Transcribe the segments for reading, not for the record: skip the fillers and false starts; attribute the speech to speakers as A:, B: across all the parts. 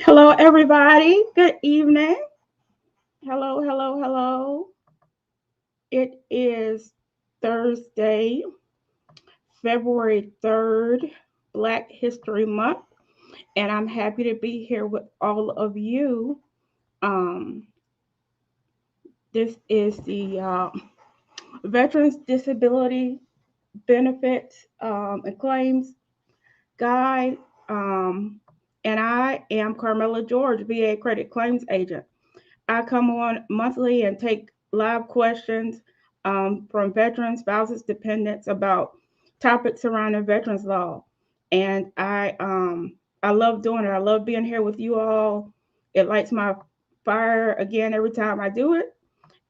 A: Hello, everybody. Good evening. Hello, hello, hello. It is Thursday, February 3rd, Black History Month, and I'm happy to be here with all of you. Um, this is the Veterans Disability Benefits and Claims Guide, um, and I am Carmela George, VA Credit Claims Agent. I come on monthly and take live questions from veterans, spouses, dependents about topics surrounding veterans law, and I love doing it. I love being here with you all. It lights my fire again every time I do it,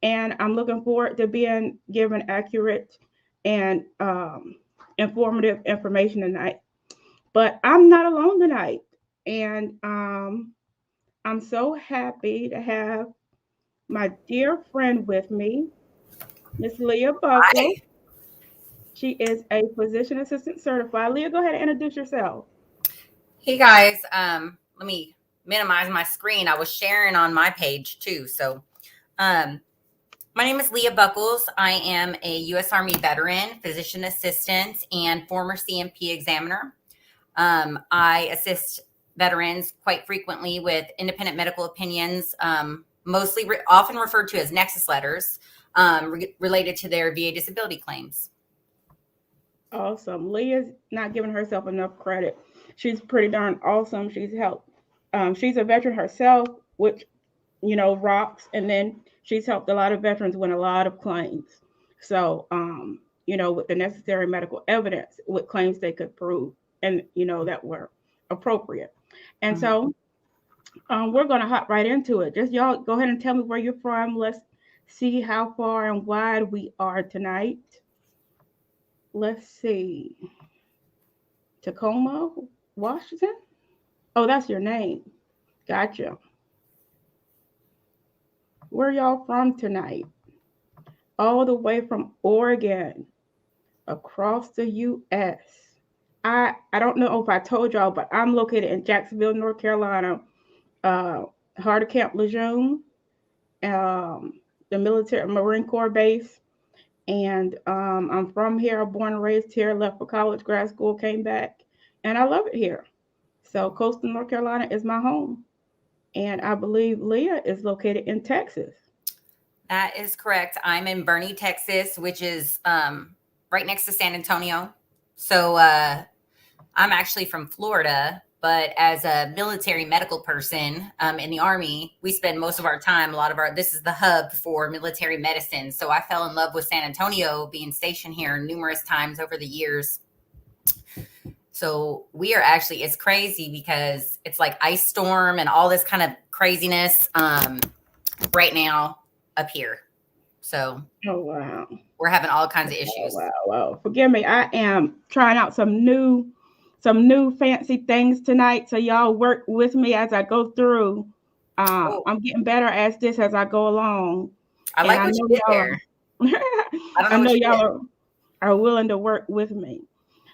A: and I'm looking forward to being given accurate and informative information tonight. But I'm not alone tonight, and I'm so happy to have my dear friend with me, Miss Leah Buckle.
B: Hi.
A: She is a physician assistant certified. Leah, go ahead and introduce yourself.
B: Hey guys. Let me minimize my screen. I was sharing on my page too. Um, my name is Leah Buckles. I am a U.S. Army veteran, physician assistant, and former CMP examiner. I assist veterans quite frequently with independent medical opinions, often referred to as nexus letters, related to their VA disability claims.
A: Awesome. Leah's not giving herself enough credit. She's pretty darn awesome. She's helped. She's a veteran herself, which rocks. And then she's helped a lot of veterans win a lot of claims. So, with the necessary medical evidence, with claims they could prove, and that were appropriate. And
B: Mhm.
A: so, we're going to hop right into it. Just y'all go ahead and tell me where you're from. Let's see how far and wide we are tonight. Let's see. Tacoma, Washington. Oh, that's your name. Gotcha. Where y'all from tonight? All the way from Oregon, across the U.S. I don't know if I told y'all, but I'm located in Jacksonville, North Carolina, uh, heart of Camp Lejeune, um, the military Marine Corps base. And I'm from here, born and raised here, left for college, grad school, came back, and I love it here. So coastal North Carolina is my home. And I believe Leah is located in Texas.
B: That is correct. I'm in Bernie, Texas, which is right next to San Antonio. So I'm actually from Florida, but as a military medical person in the Army, we spend most of our time, this is the hub for military medicine. So I fell in love with San Antonio, being stationed here numerous times over the years. So we are actually, it's crazy because it's like ice storm and all this kind of craziness right now up here. So
A: Oh wow.
B: we're having all kinds of
A: Wow,
B: issues.
A: wow, wow. Forgive me. I am trying out some new fancy things tonight. So y'all work with me as I go through.
B: Oh,
A: I'm getting better at this as I go along.
B: I
A: And
B: like
A: I
B: what you
A: know
B: did
A: y'all
B: there.
A: are
B: I don't
A: I
B: know
A: know
B: what you did.
A: y'all are willing to work with me.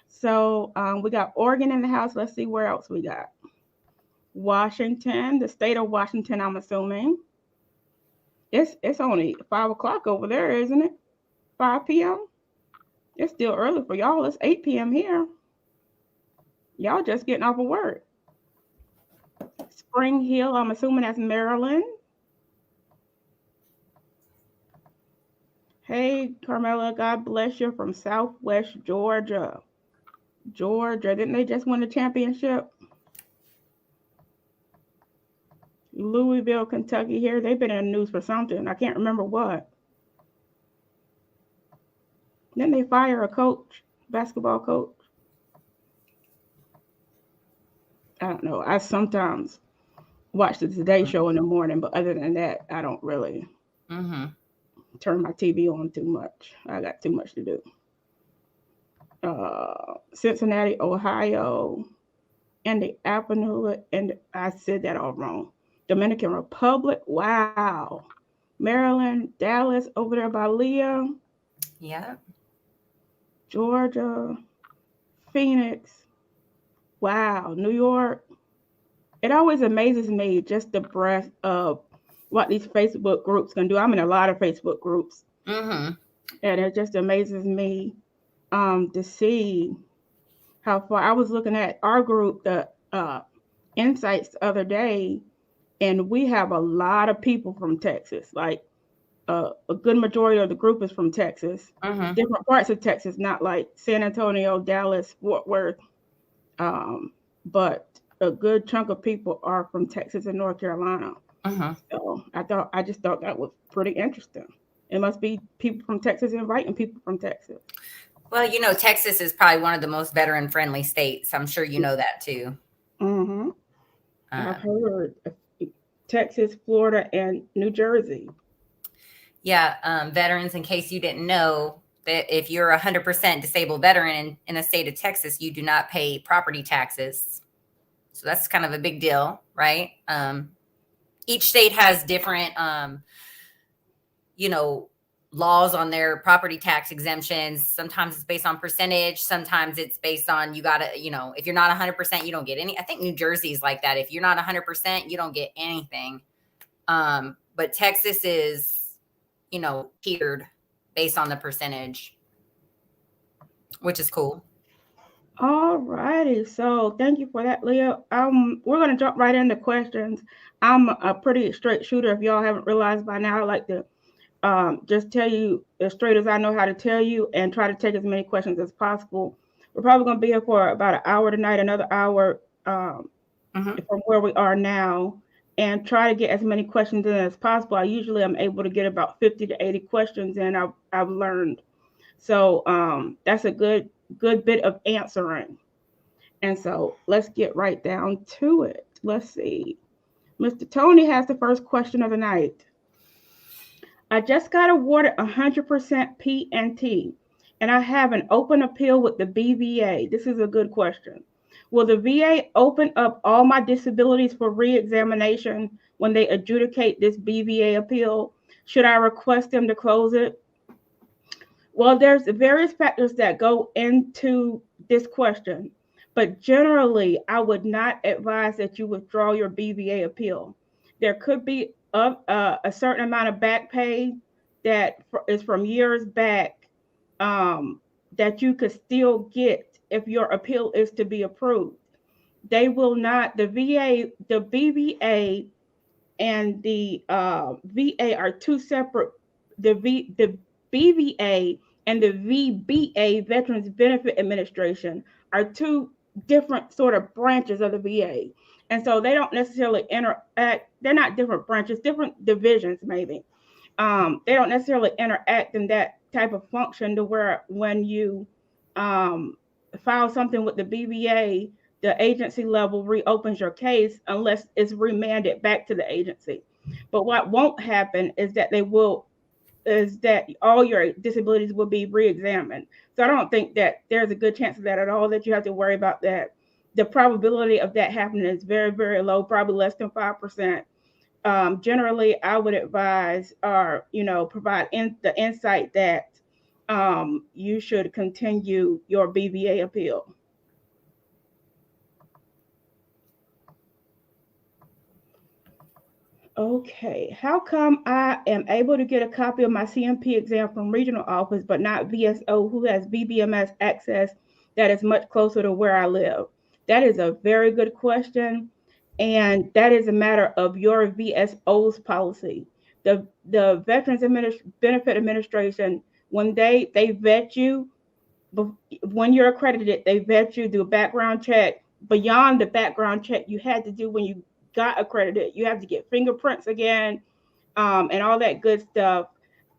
A: So we got Oregon in the house. Let's see where else we got. Washington, the state of Washington, I'm assuming. It's only 5 o'clock over there, isn't it? 5 p.m. It's still early for y'all. It's 8 p.m. here. Y'all just getting off of work. Spring Hill, I'm assuming that's Maryland. Hey, Carmela, God bless you from Southwest Georgia. Georgia, didn't they just win the championship? Louisville, Kentucky here. They've been in the news for something. I can't remember what. Didn't they fire a coach, basketball coach? I don't know. I sometimes watch the Today Show in the morning, but other than that, I don't really
B: Mm-hmm.
A: turn my TV on too much. I got too much to do. Cincinnati, Ohio, Indianapolis, and I said that all wrong. Dominican Republic, wow. Maryland, Dallas, over there by Leah,
B: Yeah.
A: Georgia, Phoenix, wow. New York, it always amazes me just the breadth of what these Facebook groups can do. I'm in a lot of Facebook groups,
B: Mm-hmm.
A: and it just amazes me to see how far. I was looking at our group, the Insights, the other day, and we have a lot of people from Texas. Like a good majority of the group is from Texas,
B: Mm-hmm.
A: different parts of Texas, not like San Antonio, Dallas, Fort Worth, but a good chunk of people are from Texas and North Carolina.
B: Mm-hmm.
A: So I just thought that was pretty interesting. It must be people from Texas inviting people from Texas.
B: Well, Texas is probably one of the most veteran friendly states. I'm sure you know that too.
A: Mm-hmm. I've
B: Um,
A: heard Texas, Florida, and New Jersey.
B: yeah, veterans, in case you didn't know, that if you're a 100% disabled veteran in the state of Texas, you do not pay property taxes. So that's kind of a big deal, right? Each state has different, laws on their property tax exemptions. Sometimes it's based on percentage. Sometimes it's based on you got to, if you're not 100%, you don't get any. I think New Jersey is like that. If you're not 100%, you don't get anything. But Texas is, tiered based on the percentage, which is cool.
A: All righty. So thank you for that, Leah. We're gonna jump right into questions. I'm a pretty straight shooter. If y'all haven't realized by now, I like to just tell you as straight as I know how to tell you, and try to take as many questions as possible. We're probably gonna be here for about an hour tonight, another hour from where we are now, and try to get as many questions in as possible. I usually am able to get about 50 to 80 questions in. I've learned. So that's a good bit of answering. And so let's get right down to it. Let's see. Mr. Tony has the first question of the night. I just got awarded 100% PNT, and I have an open appeal with the BVA. This is a good question. Will the VA open up all my disabilities for re-examination when they adjudicate this BVA appeal? Should I request them to close it? Well, there's various factors that go into this question, but generally, I would not advise that you withdraw your BVA appeal. There could be a certain amount of back pay that is from years back that you could still get if your appeal is to be approved. They will not, the VA, the BVA and the VA are two separate. The BVA and the VBA, Veterans Benefit Administration, are two different sort of branches of the VA, and so they don't necessarily interact. They're not different branches, different divisions maybe. They don't necessarily interact in that type of function to where when you um, file something with the BVA, the agency level reopens your case unless it's remanded back to the agency. But what won't happen is that all your disabilities will be re-examined. So I don't think that there's a good chance of that at all, that you have to worry about that. The probability of that happening is very, very low, probably less than 5%. Generally, I would advise or provide the insight that you should continue your BVA appeal. Okay, how come I am able to get a copy of my CMP exam from regional office, but not VSO, who has BBMS access that is much closer to where I live? That is a very good question, and that is a matter of your VSO's policy. The Veterans Benefit Administration, when they vet you, when you're accredited, they vet you, do a background check. Beyond the background check you had to do when you got accredited, you have to get fingerprints again, and all that good stuff.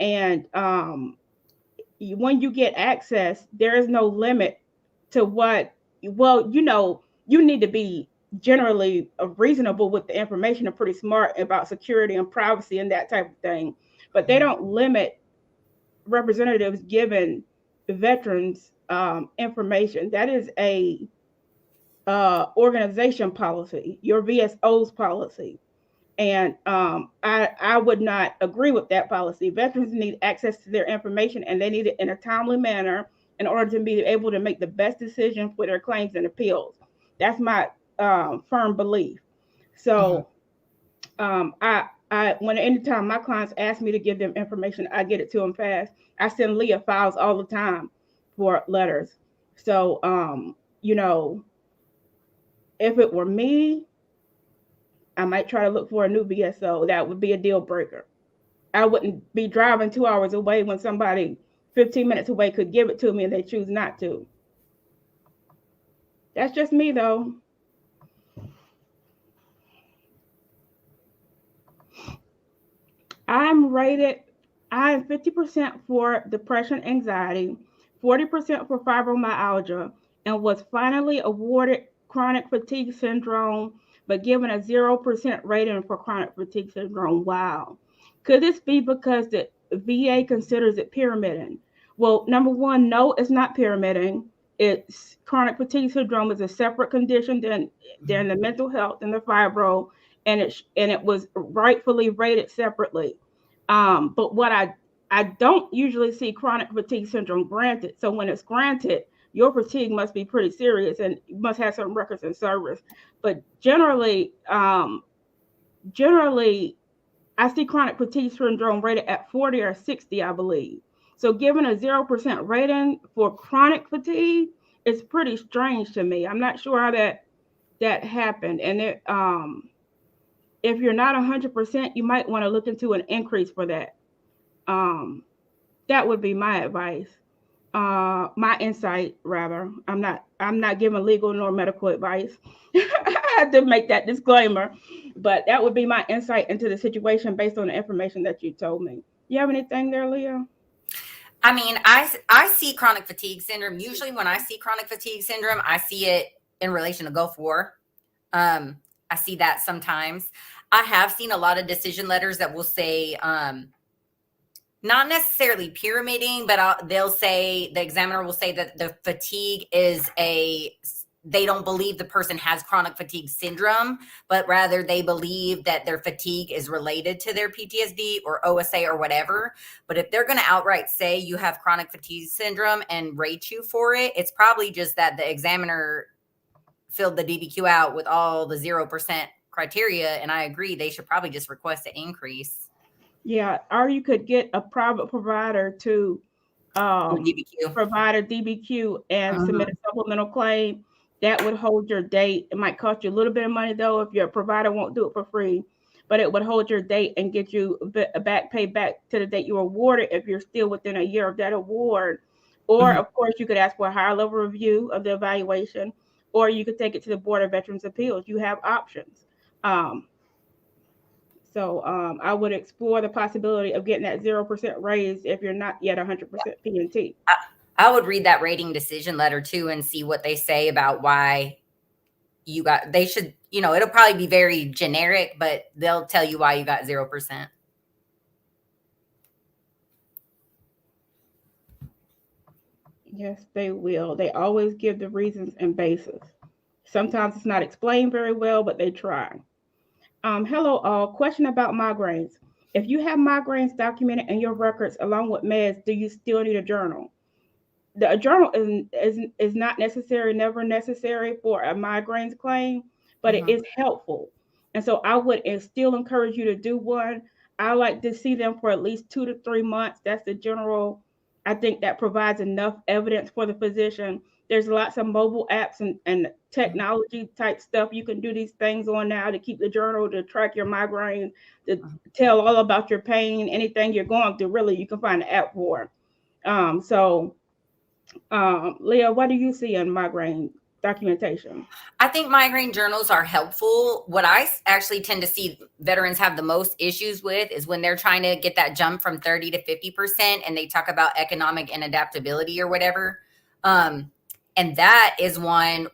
A: And when you get access, there is no limit to what. Well, you need to be generally reasonable with the information and pretty smart about security and privacy and that type of thing. But they don't limit representatives giving the veterans information. That is a organization policy, your VSO's policy. And I would not agree with that policy. Veterans need access to their information, and they need it in a timely manner in order to be able to make the best decision for their claims and appeals. That's my firm belief. So when anytime my clients ask me to give them information, I get it to them fast. I send Leah files all the time for letters. So, if it were me, I might try to look for a new VSO. That would be a deal breaker. I wouldn't be driving 2 hours away when somebody 15 minutes away could give it to me and they choose not to. That's just me, though. I'm 50% for depression, anxiety, 40% for fibromyalgia, and was finally awarded chronic fatigue syndrome, but given a 0% rating for chronic fatigue syndrome. Wow. Could this be because the VA considers it pyramiding? Well, number one, no, it's not pyramiding. It's chronic fatigue syndrome is a separate condition than the mental health and the fibro, and it was rightfully rated separately. But what I don't usually see chronic fatigue syndrome granted. So when it's granted, your fatigue must be pretty serious and you must have some records in service. But generally, I see chronic fatigue syndrome rated at 40 or 60, I believe. So given a 0% rating for chronic fatigue, it's pretty strange to me. I'm not sure how that happened. And if you're not 100%, you might want to look into an increase for that. That would be my advice. My insight, rather. I'm not giving legal nor medical advice. I have to make that disclaimer, but that would be my insight into the situation based on the information that you told me. You have anything there, Leah?
B: I mean, I see chronic fatigue syndrome. Usually when I see chronic fatigue syndrome, I see it in relation to Gulf War. I see that sometimes. I have seen a lot of decision letters that will say, not necessarily pyramiding, but they'll say, the examiner will say that the fatigue is they don't believe the person has chronic fatigue syndrome, but rather they believe that their fatigue is related to their PTSD or OSA or whatever. But if they're going to outright say you have chronic fatigue syndrome and rate you for it, it's probably just that the examiner filled the DBQ out with all the 0% criteria. And I agree, they should probably just request an increase.
A: Yeah, or you could get a private provider to provide a DBQ and submit a supplemental claim. That would hold your date. It might cost you a little bit of money, though, if your provider won't do it for free, but it would hold your date and get you a back pay back to the date you were awarded if you're still within a year of that award. Or, of course, you could ask for a higher level review of the evaluation, or you could take it to the Board of Veterans Appeals. You have options. So I would explore the possibility of getting that 0% raise if you're not yet 100% P&T.
B: I would read that rating decision letter too and see what they say about why they should, it'll probably be very generic, but they'll tell you why you got 0%.
A: Yes, they will. They always give the reasons and basis. Sometimes it's not explained very well, but they try. Hello all. Question about migraines. If you have migraines documented in your records along with meds, do you still need a journal? The journal is not necessary, never necessary for a migraines claim, but it is helpful. And so I would still encourage you to do one. I like to see them for at least 2 to 3 months. That's the general. I think that provides enough evidence for the physician. There's lots of mobile apps and technology type stuff you can do these things on now to keep the journal, to track your migraine, to tell all about your pain, anything you're going through. Really, you can find an app for. Leah, what do you see in migraine documentation?
B: I think migraine journals are helpful. What I actually tend to see veterans have the most issues with is when they're trying to get that jump from 30 to 50% and they talk about economic and adaptability or whatever. And that is one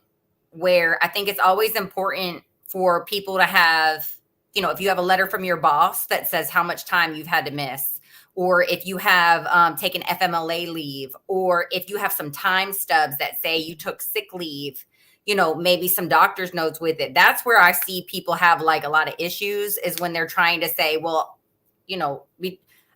B: where I think it's always important for people to have, if you have a letter from your boss that says how much time you've had to miss, or if you have taken FMLA leave, or if you have some time stubs that say you took sick leave, maybe some doctor's notes with it. That's where I see people have like a lot of issues, is when they're trying to say, well,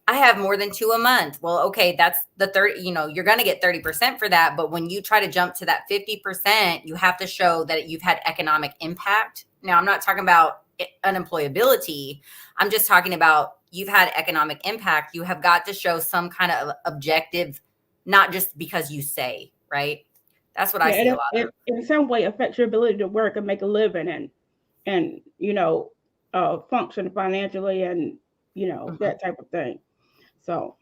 B: I have more than 2 a month. Well, okay, that's the 30, you're going to get 30% for that. But when you try to jump to that 50%, you have to show that you've had economic impact. Now, I'm not talking about unemployability. I'm just talking about you've had economic impact. You have got to show some kind of objective, not just because you say, right? That's what I see a lot
A: it
B: of.
A: in some way affects your ability to work and make a living and function financially and that type of thing. So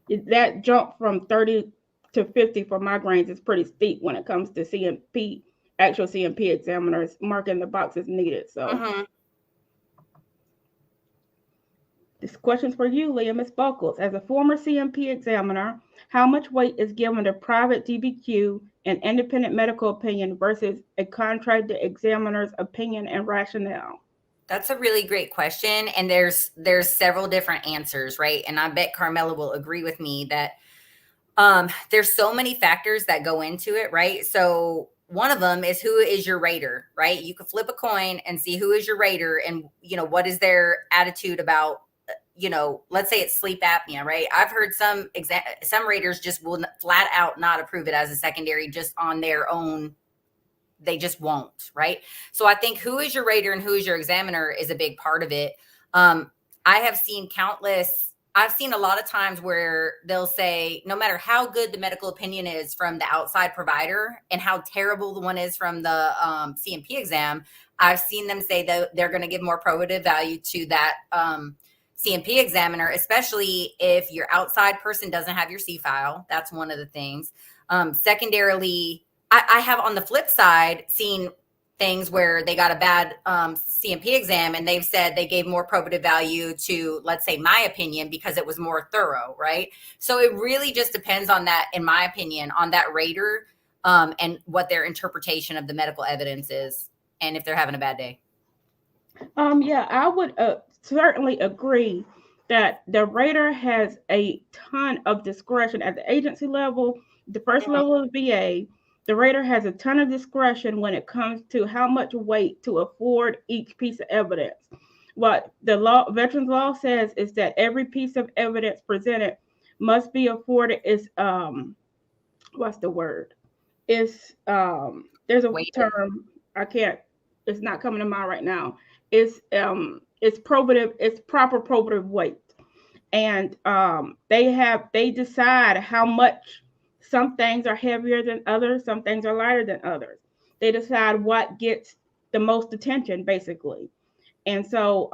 A: that jump from 30 to 50 for migraines is pretty steep when it comes to CMP, actual CMP examiners marking the boxes needed. So this question's for you, Leah. Ms. Buckles. As a former CMP examiner, how much weight is given to private DBQ and independent medical opinion versus a contracted examiner's opinion and rationale?
B: That's a really great question. And there's several different answers, right? And I bet Carmela will agree with me that there's so many factors that go into it, right? So one of them is who is your rater, right? You could flip a coin and see who is your rater and, what is their attitude about, let's say it's sleep apnea, right? I've heard some raters just will flat out not approve it as a secondary just on their own. They just won't, right? So I think who is your rater and who is your examiner is a big part of it. I've seen a lot of times where they'll say, no matter how good the medical opinion is from the outside provider and how terrible the one is from the CMP exam, I've seen them say that they're going to give more probative value to that CMP examiner, especially if your outside person doesn't have your C-file. That's one of the things. Secondarily, I have on the flip side seen things where they got a bad CMP exam and they've said they gave more probative value to, let's say, my opinion because it was more thorough, right? So it really just depends on that, in my opinion, on that rater and what their interpretation of the medical evidence is and if they're having a bad day.
A: Yeah, I would certainly agree that the rater has a ton of discretion at the agency level, the first level of VA. The rater has a ton of discretion when it comes to how much weight to afford each piece of evidence. What the veterans law says is that every piece of evidence presented must be afforded is what's the word? It's there's a term it's not coming to mind right now. It's probative, it's proper probative weight. And they decide how much. Some things are heavier than others. Some things are lighter than others. They decide what gets the most attention, basically. And so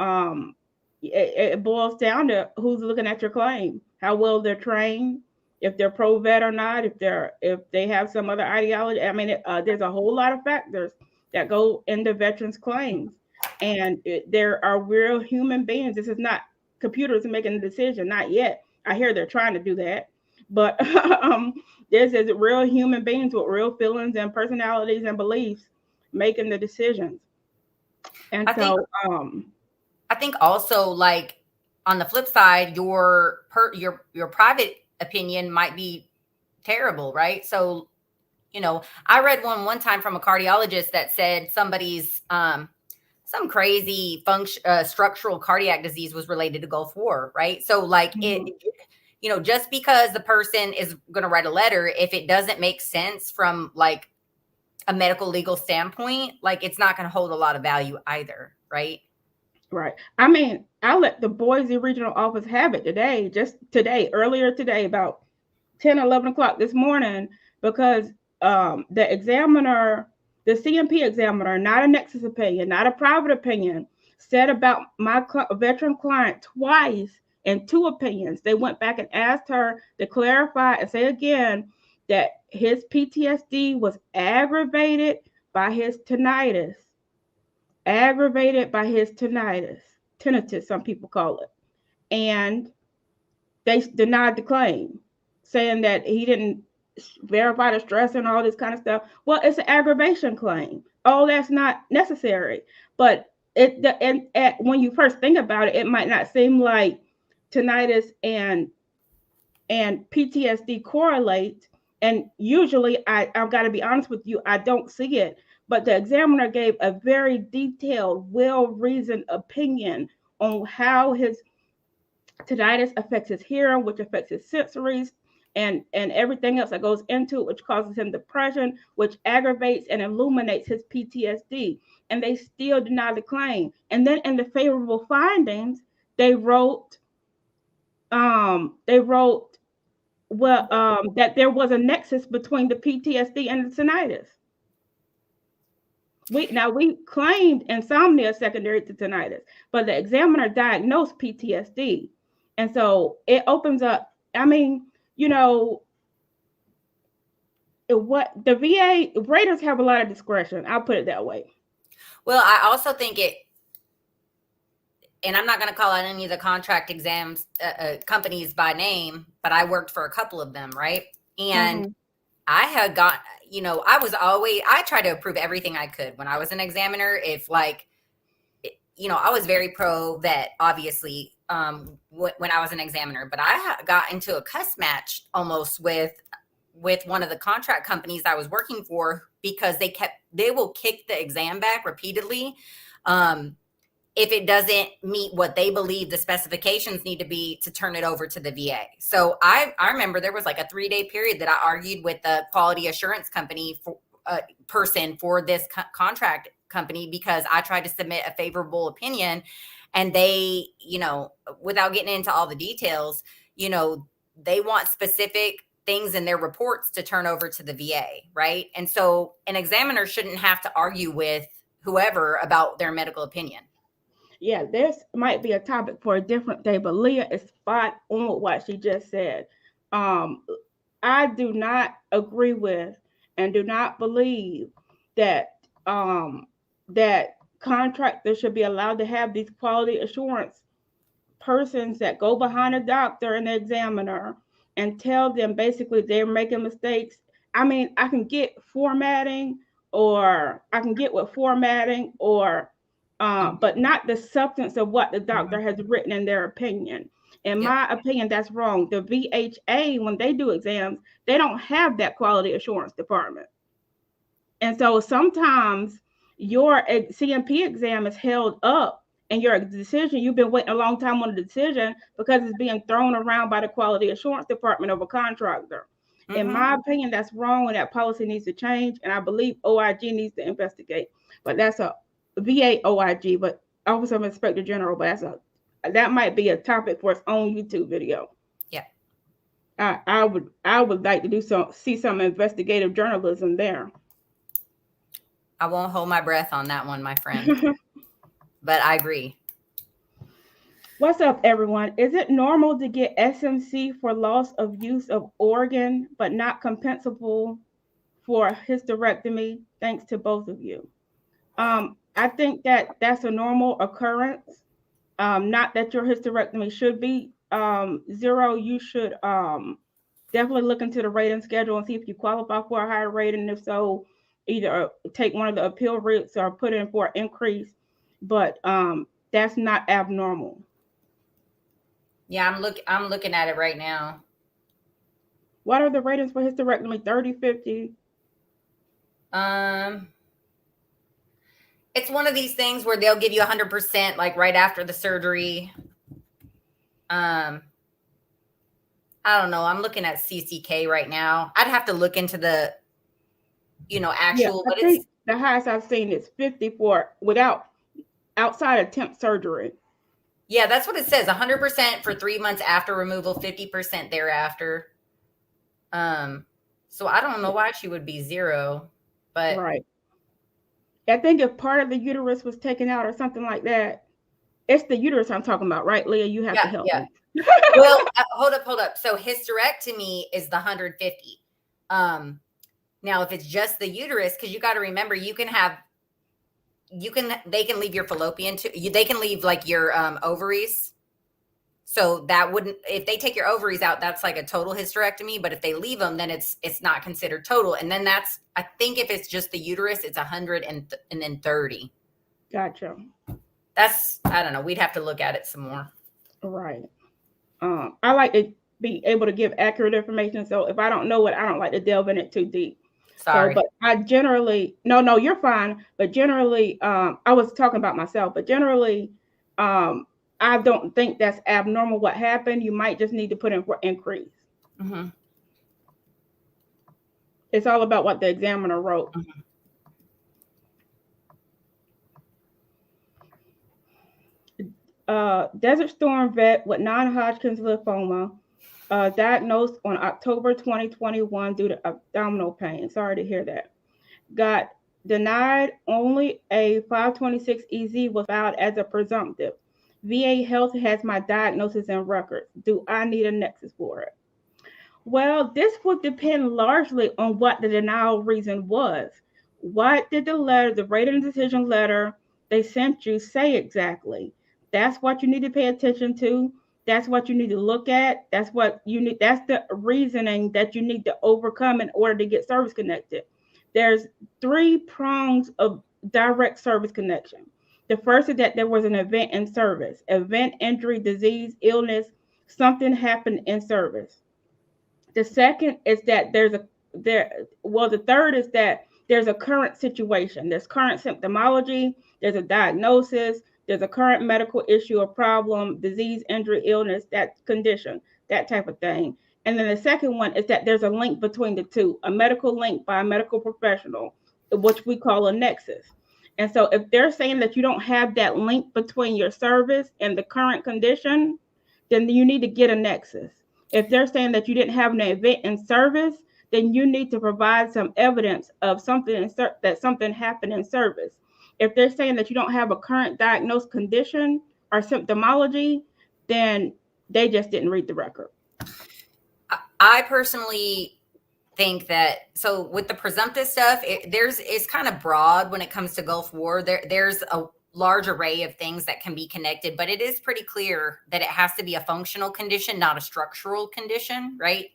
A: it boils down to who's looking at your claim, how well they're trained, if they're pro-vet or not, if they have some other ideology. I mean, there's a whole lot of factors that go into veterans' claims. And there are real human beings. This is not computers making a decision, not yet. I hear they're trying to do that. But this is real human beings with real feelings and personalities and beliefs making the decisions. And
B: I think also, like, on the flip side, your private opinion might be terrible, right? So, I read one time from a cardiologist that said somebody's some crazy structural cardiac disease was related to Gulf War, right? So like just because the person is going to write a letter, if it doesn't make sense from like a medical legal standpoint, like it's not going to hold a lot of value either, right?
A: Right. I mean, I let the Boise Regional Office have it earlier today, about 10, 11 o'clock this morning, because the examiner, the CMP examiner, not a nexus opinion, not a private opinion, said about my veteran client twice in two opinions. They went back and asked her to clarify and say again that his PTSD was aggravated by his tinnitus. Tinnitus, some people call it. And they denied the claim, saying that he didn't verify the stress and all this kind of stuff. Well, it's an aggravation claim. Oh, that's not necessary. But when you first think about it, it might not seem like tinnitus and PTSD correlate. And usually, I've got to be honest with you, I don't see it. But the examiner gave a very detailed, well-reasoned opinion on how his tinnitus affects his hearing, which affects his sensories, and everything else that goes into it, which causes him depression, which aggravates and illuminates his PTSD. And they still deny the claim. And then in the favorable findings, they wrote that there was a nexus between the PTSD and the tinnitus. We claimed insomnia secondary to tinnitus, but the examiner diagnosed PTSD. And so it opens up, I mean, what the VA raters have a lot of discretion. I'll put it that way.
B: Well, I also think and I'm not going to call out any of the contract exams companies by name, but I worked for a couple of them, right? And I had got, I tried to approve everything I could when I was an examiner. If I was very pro vet, obviously, when I was an examiner, but I got into a cuss match almost with one of the contract companies I was working for, because they will kick the exam back repeatedly. If it doesn't meet what they believe the specifications need to be to turn it over to the VA. So I remember there was like a 3-day period that I argued with the quality assurance company person for this contract company, because I tried to submit a favorable opinion, and they, without getting into all the details, they want specific things in their reports to turn over to the VA, right? And so an examiner shouldn't have to argue with whoever about their medical opinion.
A: Yeah, this might be a topic for a different day, but Leah is spot on with what she just said. I do not agree with and do not believe that that contractors should be allowed to have these quality assurance persons that go behind a doctor and the examiner and tell them basically they're making mistakes. I mean, I can get formatting, or I can get with formatting, or but not the substance of what the doctor has written in their opinion. In my opinion, that's wrong. The VHA, when they do exams, they don't have that quality assurance department. And so sometimes your CMP exam is held up, and your decision, you've been waiting a long time on the decision because it's being thrown around by the quality assurance department of a contractor. In my opinion, that's wrong, and that policy needs to change. And I believe OIG needs to investigate. But that's a VA OIG, but Office of Inspector General. But that might be a topic for its own YouTube video.
B: Yeah,
A: I would like to see some investigative journalism there.
B: I won't hold my breath on that one, my friend. But I agree.
A: What's up, everyone? Is it normal to get SMC for loss of use of organ, but not compensable for hysterectomy? Thanks to both of you. I think that's a normal occurrence. Not that your hysterectomy should be zero. You should definitely look into the rating schedule and see if you qualify for a higher rating. If so, either take one of the appeal routes or put in for an increase. But that's not abnormal.
B: Yeah, I'm looking at it right now.
A: What are the ratings for hysterectomy? 30, 50?
B: It's one of these things where they'll give you 100% like right after the surgery. I don't know. I'm looking at CCK right now. I'd have to look into the, actual.
A: Yeah, I think the highest I've seen is 50 for outside attempt surgery.
B: Yeah, that's what it says. 100% for 3 months after removal, 50% thereafter. So I don't know why she would be zero, but
A: right. I think if part of the uterus was taken out or something like that, it's the uterus I'm talking about, right, Leah? You have to help me.
B: Well, hold up. So hysterectomy is the 150. Now, if it's just the uterus, because you got to remember, they can leave your fallopian they can leave like your ovaries. So that wouldn't, if they take your ovaries out, that's like a total hysterectomy. But if they leave them, then it's not considered total. And then I think if it's just the uterus, it's 100 and then 30.
A: Gotcha.
B: I don't know. We'd have to look at it some more.
A: Right. I like to be able to give accurate information. So if I don't know it, I don't like to delve in it too deep.
B: Sorry.
A: So, but I generally, no, you're fine. But generally, I was talking about myself, but generally, I don't think that's abnormal what happened. You might just need to put in for increase.
B: Mm-hmm.
A: It's all about what the examiner wrote. Desert Storm vet with non-Hodgkin's lymphoma, diagnosed on October 2021 due to abdominal pain. Sorry to hear that. Got denied. Only a 526 EZ was filed as a presumptive. VA Health has my diagnosis and records. Do I need a nexus for it? Well, this would depend largely on what the denial reason was. What did the rating decision letter they sent you say exactly? That's what you need to pay attention to. That's what you need to look at. That's what you need. That's the reasoning that you need to overcome in order to get service connected. There's three prongs of direct service connection. The first is that there was an event in service, event, injury, disease, illness, something happened in service. The second is that the third is that there's a current situation. There's current symptomology, there's a diagnosis, there's a current medical issue or problem, disease, injury, illness, that condition, that type of thing. And then the second one is that there's a link between the two, a medical link by a medical professional, which we call a nexus. And so if they're saying that you don't have that link between your service and the current condition, then you need to get a nexus. If they're saying that you didn't have an event in service, then you need to provide some evidence of something that something happened in service. If they're saying that you don't have a current diagnosed condition or symptomology, then they just didn't read the record.
B: I personally think that, so with the presumptive stuff, it's kind of broad when it comes to Gulf War. There's a large array of things that can be connected, but it is pretty clear that it has to be a functional condition, not a structural condition, right?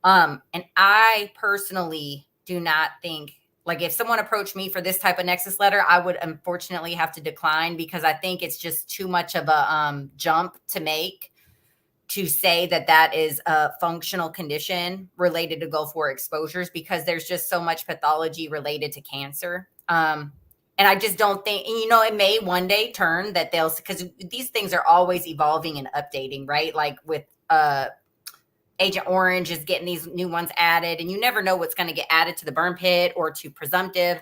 B: And I personally do not think, like, if someone approached me for this type of nexus letter, I would unfortunately have to decline, because I think it's just too much of a jump to make to say that that is a functional condition related to Gulf War exposures, because there's just so much pathology related to cancer. And I just don't think, and it may one day turn that because these things are always evolving and updating, right? Like with Agent Orange is getting these new ones added, and you never know what's going to get added to the burn pit or to presumptive.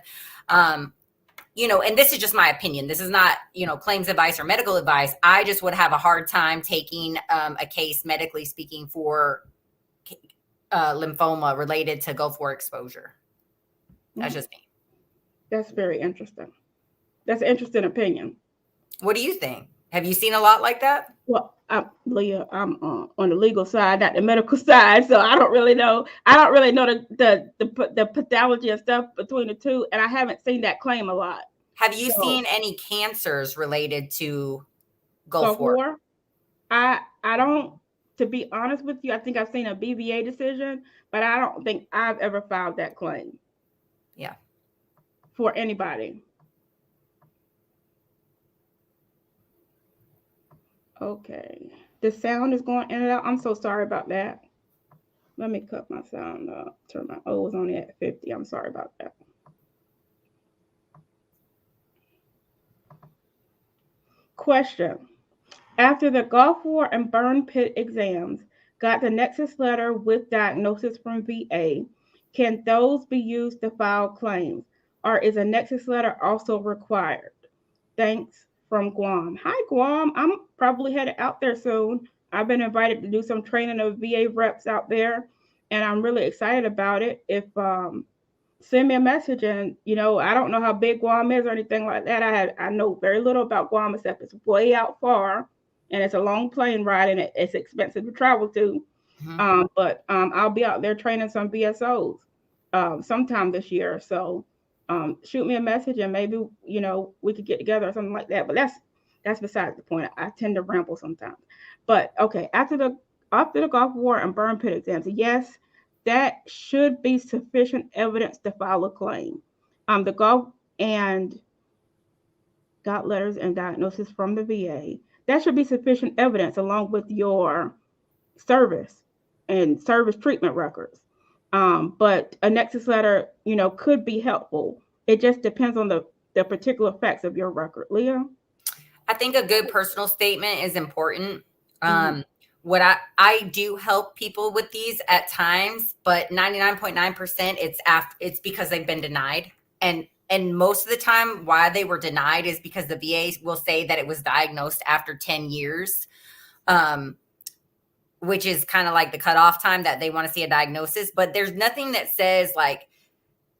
B: And this is just my opinion. This is not, claims advice or medical advice. I just would have a hard time taking a case, medically speaking, for lymphoma related to Gulf War exposure. That's just me.
A: That's very interesting. That's an interesting opinion.
B: What do you think? Have you seen a lot like that?
A: Well, Leah, I'm on the legal side, not the medical side, so I don't really know. I don't really know the pathology and stuff between the two, and I haven't seen that claim a lot.
B: Have you seen any cancers related to Gulf War?
A: I don't. To be honest with you, I think I've seen a BVA decision, but I don't think I've ever filed that claim.
B: Yeah.
A: For anybody. Okay. The sound is going in and out. I'm so sorry about that. Let me cut my sound up. Turn my O was only at 50. I'm sorry about that. Question. After the Gulf War and burn pit exams, got the nexus letter with diagnosis from VA, can those be used to file claims? Or is a nexus letter also required? Thanks, from Guam. Hi, Guam. I'm probably headed out there soon. I've been invited to do some training of VA reps out there, and I'm really excited about it. If send me a message, and I don't know how big Guam is or anything like that. I know very little about Guam, except it's way out far, and it's a long plane ride, and it's expensive to travel to. Mm-hmm. But I'll be out there training some VSOs sometime this year. So shoot me a message, and maybe we could get together or something like that. But that's besides the point. I tend to ramble sometimes. But okay, after the Gulf War and burn pit exams, yes, that should be sufficient evidence to file a claim. The Gulf and got letters and diagnosis from the VA. That should be sufficient evidence along with your service and service treatment records. But a nexus letter, could be helpful. It just depends on the particular facts of your record. Leah?
B: I think a good personal statement is important. what I do help people with these at times, but 99.9% it's because they've been denied. And most of the time why they were denied is because the VA will say that it was diagnosed after 10 years. Which is kind of like the cutoff time that they want to see a diagnosis, but there's nothing that says like,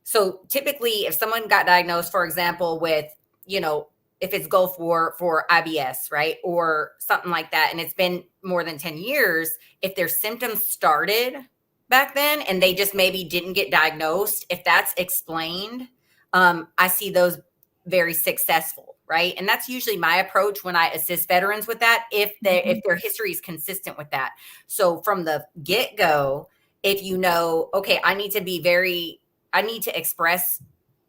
B: so typically if someone got diagnosed, for example, with, if it's Gulf War for IBS, right? Or something like that, and it's been more than 10 years, if their symptoms started back then and they just maybe didn't get diagnosed, if that's explained, I see those very successful, right? And that's usually my approach when I assist veterans with that, if their history is consistent with that. So from the get-go, if okay, I need to express,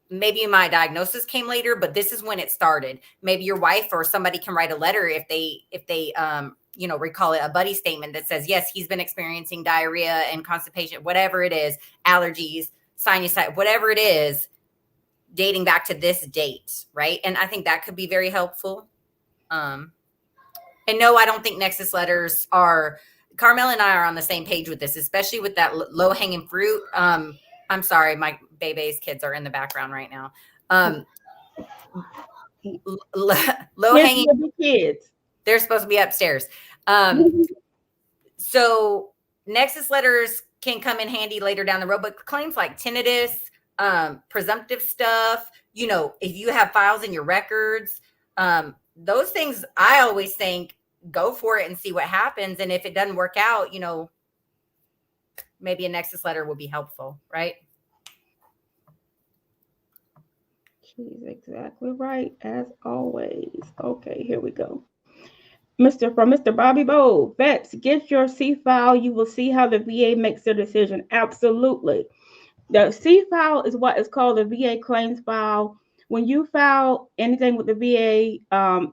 B: maybe my diagnosis came later, but this is when it started. Maybe your wife or somebody can write a letter if they recall it, a buddy statement that says, yes, he's been experiencing diarrhea and constipation, whatever it is, allergies, sinusitis, whatever it is, dating back to this date, right? And I think that could be very helpful. And no, I don't think Nexus letters are, Carmel and I are on the same page with this, especially with that low-hanging fruit. I'm sorry, my baby's kids are in the background right now. Low-hanging
A: kids.
B: They're supposed to be upstairs. So Nexus letters can come in handy later down the road, but claims like tinnitus, presumptive stuff, if you have files in your records, those things, I always think, go for it and see what happens. And if it doesn't work out, maybe a Nexus letter will be helpful, right?
A: She's exactly right, as always. Okay, here we go. Mr. Bobby Bowe, vets, get your C file. You will see how the VA makes their decision. Absolutely. The C file is what is called the VA claims file. When you file anything with the VA,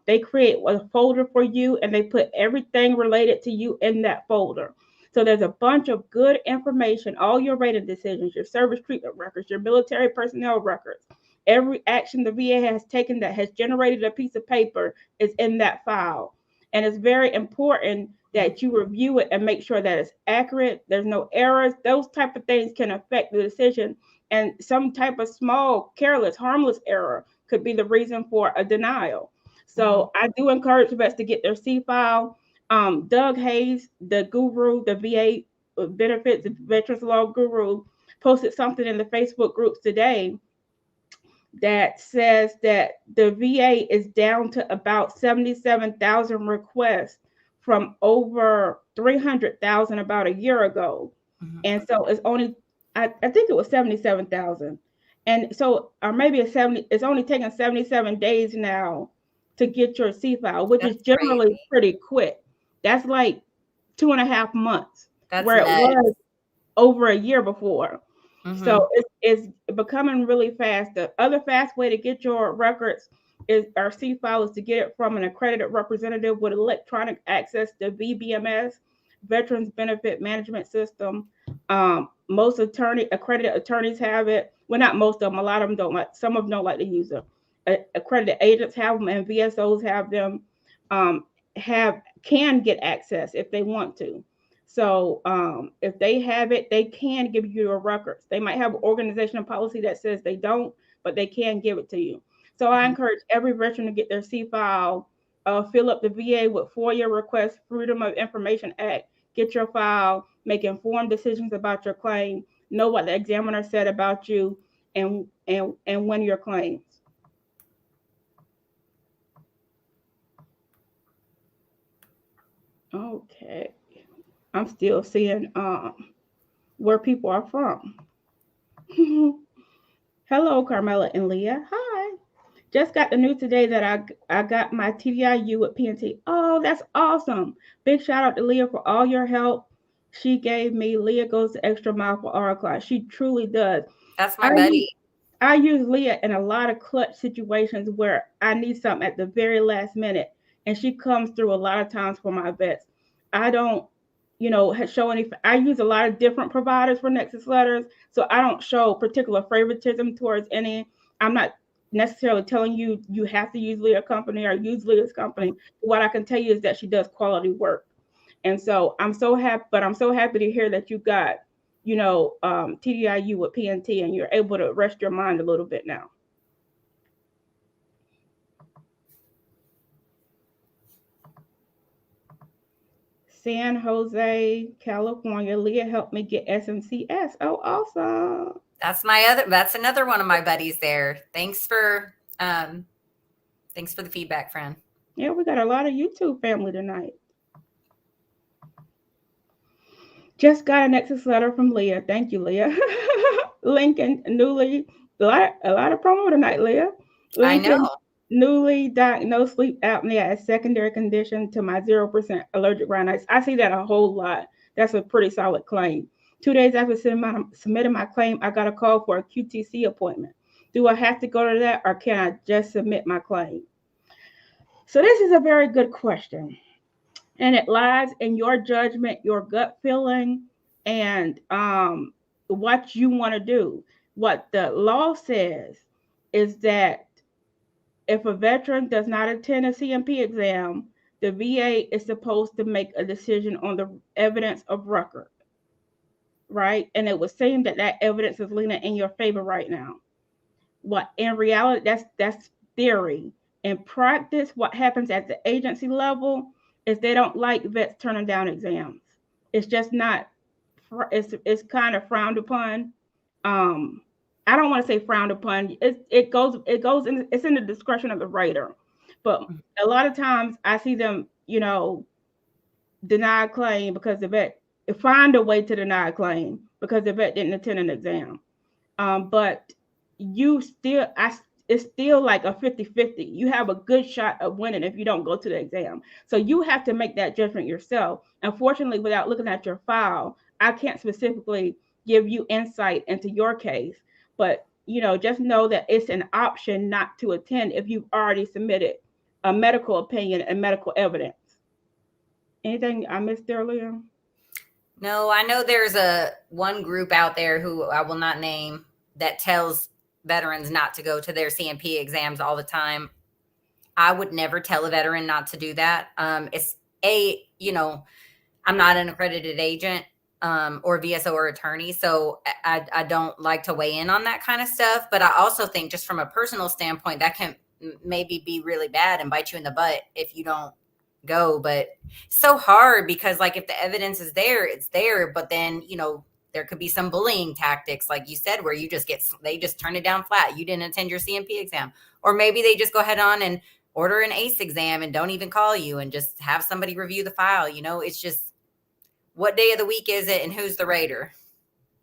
A: they create a folder for you and they put everything related to you in that folder. So there's a bunch of good information, all your rating decisions, your service treatment records, your military personnel records. Every action the VA has taken that has generated a piece of paper is in that file. And it's very important that you review it and make sure that it's accurate. There's no errors. Those type of things can affect the decision. And some type of small, careless, harmless error could be the reason for a denial. So I do encourage vets to get their C file. Doug Hayes, the guru, the VA benefits, veterans law guru, posted something in the Facebook groups today that says that the VA is down to about 77,000 requests from over 300,000 about a year ago. Mm-hmm. And so it's only, I think it was 77,000. And so, or maybe it's only taking 77 days now to get your C file, which is generally pretty quick. That's like 2.5 months. That's where nice. It was over a year before. Mm-hmm. So it's becoming really fast. The other fast way to get your records is our C file is to get it from an accredited representative with electronic access to VBMS, Veterans Benefit Management System. Most accredited attorneys have it. Well, not most of them. A lot of them don't like. Some of them don't like to use them. Accredited agents have them, and VSOs have them. Can get access if they want to. So if they have it, they can give you your records. They might have an organizational policy that says they don't, but they can give it to you. So I encourage every veteran to get their C file, fill up the VA with FOIA requests, Freedom of Information Act, get your file, make informed decisions about your claim, know what the examiner said about you, and win your claims. Okay. I'm still seeing where people are from. Hello, Carmela and Leah. Hi. Just got the news today that I got my TDIU at PNT. Oh, that's awesome. Big shout out to Leah for all your help she gave me. Leah goes the extra mile for our class. She truly does.
B: That's my buddy.
A: I use Leah in a lot of clutch situations where I need something at the very last minute. And she comes through a lot of times for my vets. I don't show any. I use a lot of different providers for Nexus letters, so I don't show particular favoritism towards any. I'm not necessarily telling you have to use Leah Company or use Leah's company. What I can tell you is that she does quality work. And so I'm so happy, but I'm so happy to hear that you got, TDIU with PNT and you're able to rest your mind a little bit now. San Jose, California. Leah helped me get SMCS. Oh, awesome.
B: That's another one of my buddies there. Thanks for the feedback, friend.
A: Yeah, we got a lot of YouTube family tonight. Just got a Nexus letter from Leah. Thank you, Leah. Lincoln, newly, a lot of promo tonight, Leah. Lincoln,
B: I know.
A: Newly diagnosed sleep apnea as secondary condition to my 0% allergic rhinitis. I see that a whole lot. That's a pretty solid claim. 2 days after submitting my claim, I got a call for a QTC appointment. Do I have to go to that or can I just submit my claim? So this is a very good question. And it lies in your judgment, your gut feeling, and what you want to do. What the law says is that if a veteran does not attend a CMP exam, the VA is supposed to make a decision on the evidence of record, right? And it would seem that evidence is leaning in your favor right now. What in reality, that's theory. In practice, what happens at the agency level is they don't like vets turning down exams. It's just not. It's kind of frowned upon. I don't want to say frowned upon. It goes in. It's in the discretion of the writer, but a lot of times I see them, deny a claim because the vet find a way to deny a claim because the vet didn't attend an exam. But it's still like a 50-50. You have a good shot of winning if you don't go to the exam. So you have to make that judgment yourself. Unfortunately, without looking at your file, I can't specifically give you insight into your case. But, just know that it's an option not to attend if you've already submitted a medical opinion and medical evidence. Anything I missed earlier?
B: No, I know there's one group out there who I will not name that tells veterans not to go to their CMP exams all the time. I would never tell a veteran not to do that. I'm not an accredited agent or VSO or attorney, so I don't like to weigh in on that kind of stuff. But I also think just from a personal standpoint, that can maybe be really bad and bite you in the butt if you don't go. But it's so hard because if the evidence is there, it's there. But then, there could be some bullying tactics, like you said, where they just turn it down flat. You didn't attend your CMP exam. Or maybe they just go ahead on and order an ACE exam and don't even call you and just have somebody review the file. It's just, what day of the week is it and who's the rater?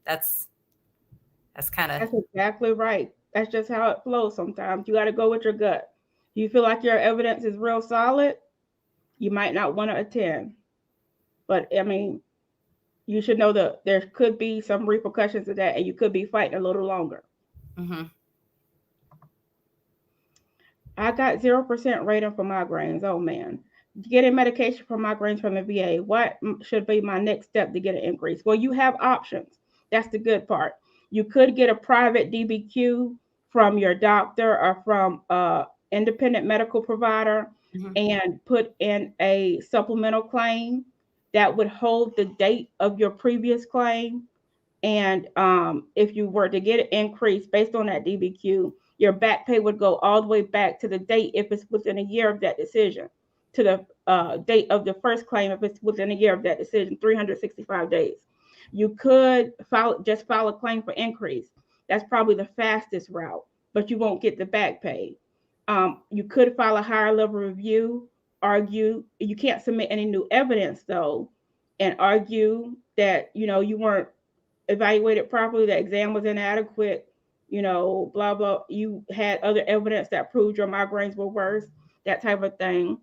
B: That's
A: exactly right. That's just how it flows sometimes. You got to go with your gut. You feel like your evidence is real solid, you might not want to attend. But you should know that there could be some repercussions of that and you could be fighting a little longer.
B: Mm-hmm.
A: I got 0% rating for migraines. Oh man. Getting medication for migraines from the VA. What should be my next step to get an increase? Well, you have options. That's the good part. You could get a private DBQ from your doctor or from an independent medical provider, mm-hmm. and put in a supplemental claim that would hold the date of your previous claim. And if you were to get an increase based on that DBQ, your back pay would go all the way back to the date if it's within a year of that decision, to the date of the first claim if it's within a year of that decision, 365 days. You could file a claim for increase. That's probably the fastest route, but you won't get the back pay. You could file a higher level review, argue. You can't submit any new evidence though, and argue that you weren't evaluated properly, the exam was inadequate, blah blah. You had other evidence that proved your migraines were worse, that type of thing.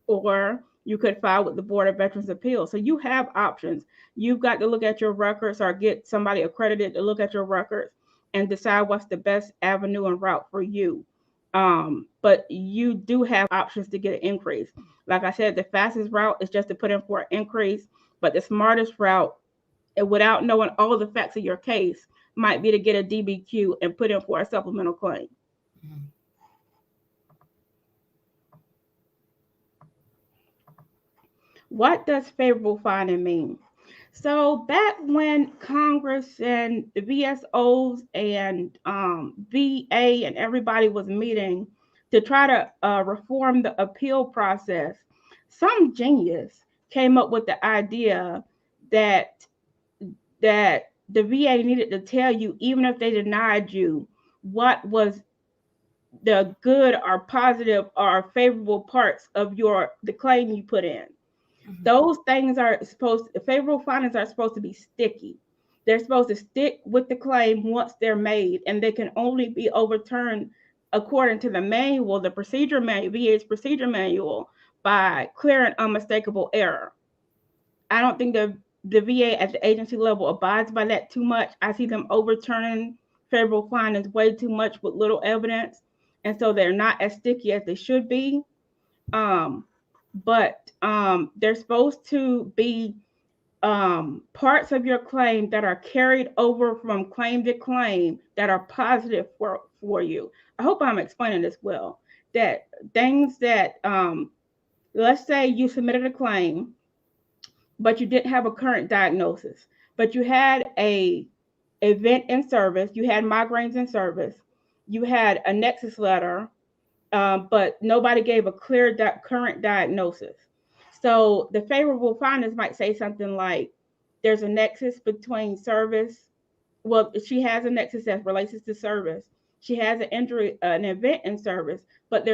A: Or you could file with the Board of Veterans Appeals. So you have options. You've got to look at your records or get somebody accredited to look at your records and decide what's the best avenue and route for you. But you do have options to get an increase. Like I said, the fastest route is just to put in for an increase, but the smartest route, without knowing all the facts of your case, might be to get a DBQ and put in for a supplemental claim. Mm-hmm. What does favorable finding mean? So back when Congress and the VSOs and VA and everybody was meeting to try to reform the appeal process, some genius came up with the idea that the VA needed to tell you, even if they denied you, what was the good or positive or favorable parts of the claim you put in.
B: Mhm.
A: Those things favorable findings are supposed to be sticky. They're supposed to stick with the claim once they're made, and they can only be overturned according to the manual, the procedure manual, VA's procedure manual, by clear and unmistakable error. I don't think the VA at the agency level abides by that too much. I see them overturning favorable findings way too much with little evidence, and so they're not as sticky as they should be. But they're supposed to be parts of your claim that are carried over from claim to claim that are positive for you. I hope I'm explaining this well. That things that, let's say you submitted a claim, but you didn't have a current diagnosis, but you had a event in service, you had migraines in service, you had a nexus letter, but nobody gave a clear current diagnosis. So the favorable findings might say something like, there's a nexus between service. Well, she has a nexus that relates to service. She has an injury, an event in service, but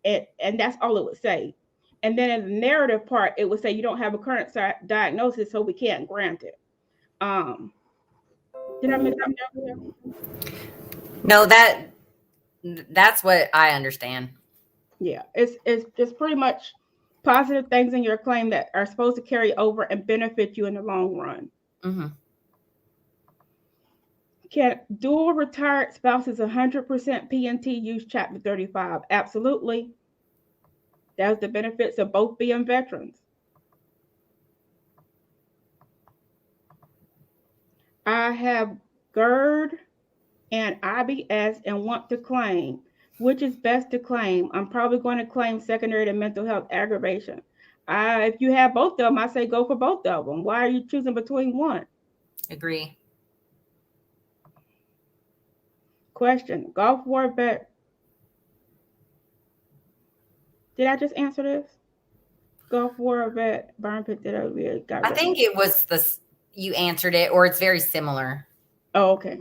A: and that's all it would say. And then in the narrative part, it would say you don't have a current diagnosis, so we can't grant it. Um, did I miss something out here?
B: No, that's what I understand.
A: Yeah, it's just pretty much positive things in your claim that are supposed to carry over and benefit you in the long run.
B: Mm-hmm.
A: Can dual retired spouses 100% PNT use Chapter 35? Absolutely. That's the benefits of both being veterans. I have GERD and IBS and want to claim. Which is best to claim? I'm probably going to claim secondary to mental health aggravation. If you have both of them, I say go for both of them. Why are you choosing between one?
B: Agree.
A: Question. Gulf War vet. Did I just answer this? Gulf War vet, burn pit that got
B: I think it was you answered it, or it's very similar.
A: Oh, okay.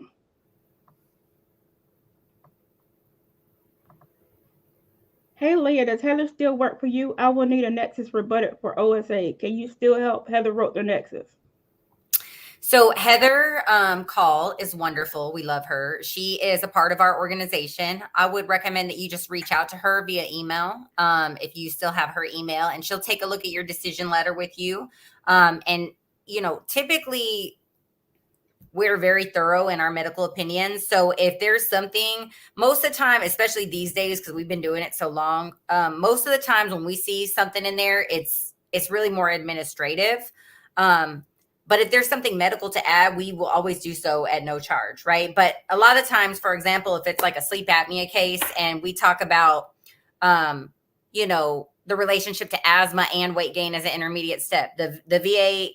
A: Hey Leah, does Heather still work for you? I will need a Nexus rebutted for OSA. Can you still help? Heather wrote the Nexus.
B: So Heather Call is wonderful. We love her. She is a part of our organization. I would recommend that you just reach out to her via email if you still have her email, and she'll take a look at your decision letter with you. And, typically we're very thorough in our medical opinions. So if there's something, most of the time, especially these days, because we've been doing it so long, most of the times when we see something in there, it's really more administrative. But if there's something medical to add, we will always do so at no charge, right? But a lot of times, for example, if it's like a sleep apnea case and we talk about, the relationship to asthma and weight gain as an intermediate step, the VA,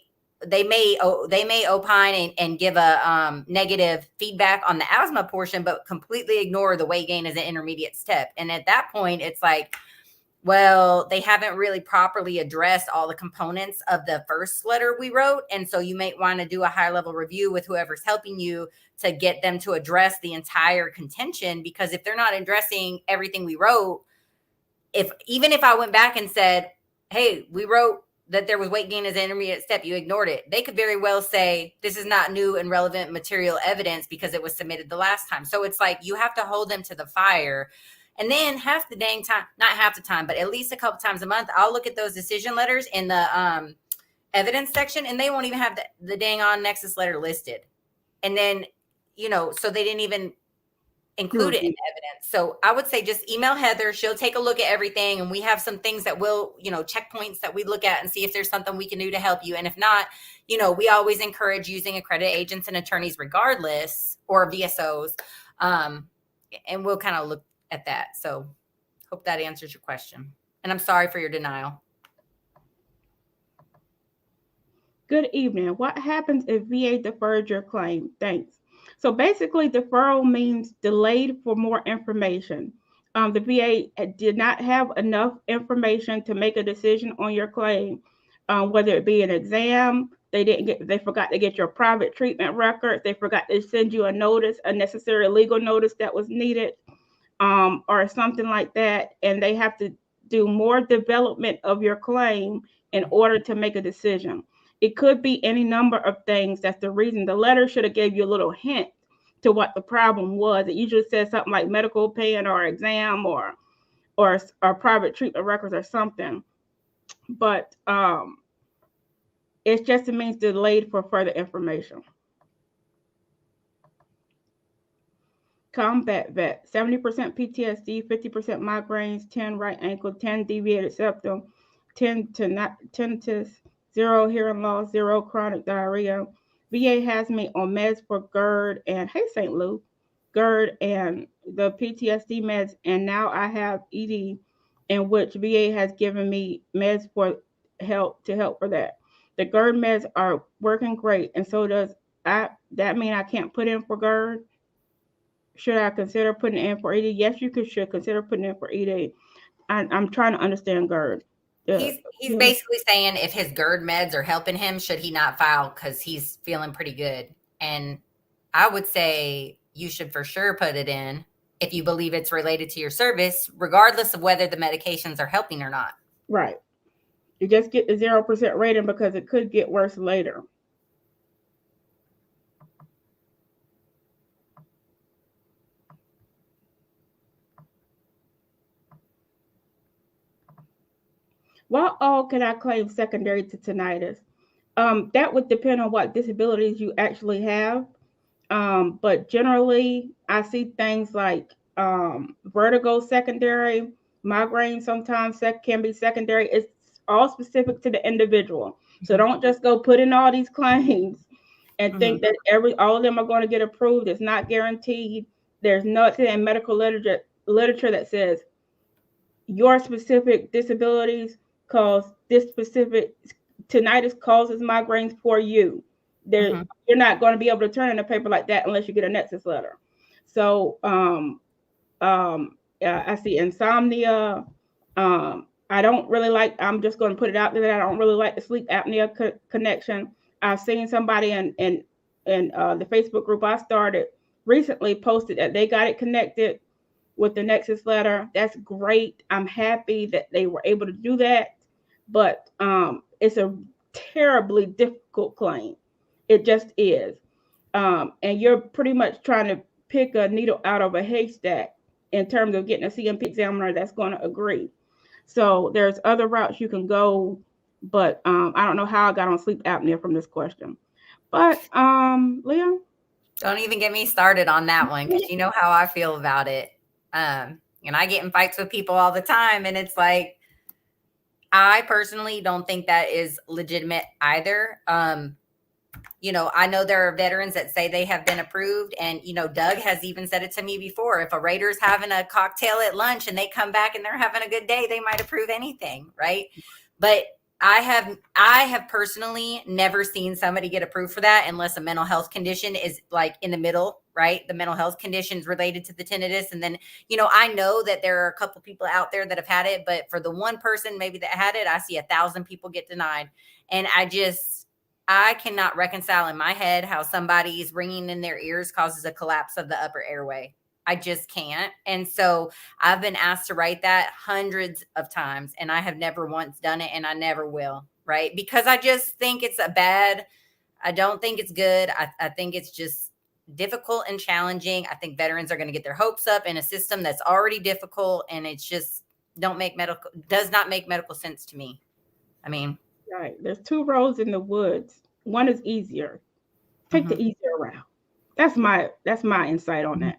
B: they may opine and give a negative feedback on the asthma portion, but completely ignore the weight gain as an intermediate step. And at that point, it's like, well, they haven't really properly addressed all the components of the first letter we wrote. And so you might want to do a high level review with whoever's helping you to get them to address the entire contention. Because if they're not addressing everything we wrote, even if I went back and said, hey, we wrote that there was weight gain as an intermediate step, you ignored it, they could very well say this is not new and relevant material evidence because it was submitted the last time. So it's like you have to hold them to the fire. And then half the dang time, not half the time, but at least a couple times a month, I'll look at those decision letters in the evidence section, and they won't even have the dang on Nexus letter listed. And then, so they didn't even include it in the evidence. So I would say just email Heather. She'll take a look at everything. And we have some things that will, checkpoints that we look at and see if there's something we can do to help you. And if not, we always encourage using accredited agents and attorneys regardless, or VSOs. And we'll kind of look at that. So hope that answers your question. And I'm sorry for your denial.
A: Good evening. What happens if VA deferred your claim? Thanks. So basically, deferral means delayed for more information. The VA did not have enough information to make a decision on your claim, whether it be an exam. They forgot to get your private treatment records. They forgot to send you a notice, a necessary legal notice that was needed, or something like that. And they have to do more development of your claim in order to make a decision. It could be any number of things. That's the reason the letter should have gave you a little hint to what the problem was. It usually says something like medical opinion or exam or private treatment records or something. But it just means delayed for further information. Combat vet, 70% PTSD, 50% migraines, 10 right ankle, 10 deviated septum, 10 tinnitus, 0 hearing loss, 0 chronic diarrhea. VA has me on meds for GERD and, hey, St. Lou, GERD and the PTSD meds, and now I have ED, in which VA has given me meds for help for that. The GERD meds are working great, and so does that mean I can't put in for GERD? Should I consider putting in for ED? Yes, should consider putting in for ED. I'm trying to understand GERD.
B: He's basically saying if his GERD meds are helping him, should he not file because he's feeling pretty good? And I would say you should for sure put it in if you believe it's related to your service, regardless of whether the medications are helping or not.
A: Right. You just get the 0% rating because it could get worse later. What all can I claim secondary to tinnitus? That would depend on what disabilities you actually have. But generally, I see things like vertigo secondary, migraine sometimes can be secondary. It's all specific to the individual. So don't just go put in all these claims and think that all of them are going to get approved. It's not guaranteed. There's nothing in medical literature that says your specific disabilities cause this specific tinnitus causes migraines for you. You're not going to be able to turn in a paper like that unless you get a nexus letter. So I see insomnia. I don't really like. I'm just going to put it out there that I don't really like the sleep apnea connection. I've seen somebody in the Facebook group I started recently posted that they got it connected with the nexus letter. That's great. I'm happy that they were able to do that, but it's a terribly difficult claim. It just is. And you're pretty much trying to pick a needle out of a haystack in terms of getting a CMP examiner that's going to agree. So there's other routes you can go, but I don't know how I got on sleep apnea from this question. But Leah?
B: Don't even get me started on that one because you know how I feel about it. And I get in fights with people all the time, and it's like, I personally don't think that is legitimate either. I know there are veterans that say they have been approved, and Doug has even said it to me before. If a Raider's having a cocktail at lunch and they come back and they're having a good day, they might approve anything, right? But I have personally never seen somebody get approved for that unless a mental health condition is like in the middle, right? The mental health conditions related to the tinnitus. And then, I know that there are a couple people out there that have had it, but for the one person maybe that had it, I see 1,000 people get denied. And I cannot reconcile in my head how somebody's ringing in their ears causes a collapse of the upper airway. I just can't. And so I've been asked to write that hundreds of times, and I have never once done it, and I never will, right? Because I just think it's I don't think it's good. I think it's just difficult and challenging. I think veterans are going to get their hopes up in a system that's already difficult, and it's just does not make medical sense to me. I mean,
A: right. There's 2 roads in the woods. One is easier. Take the easier route. That's my insight on that.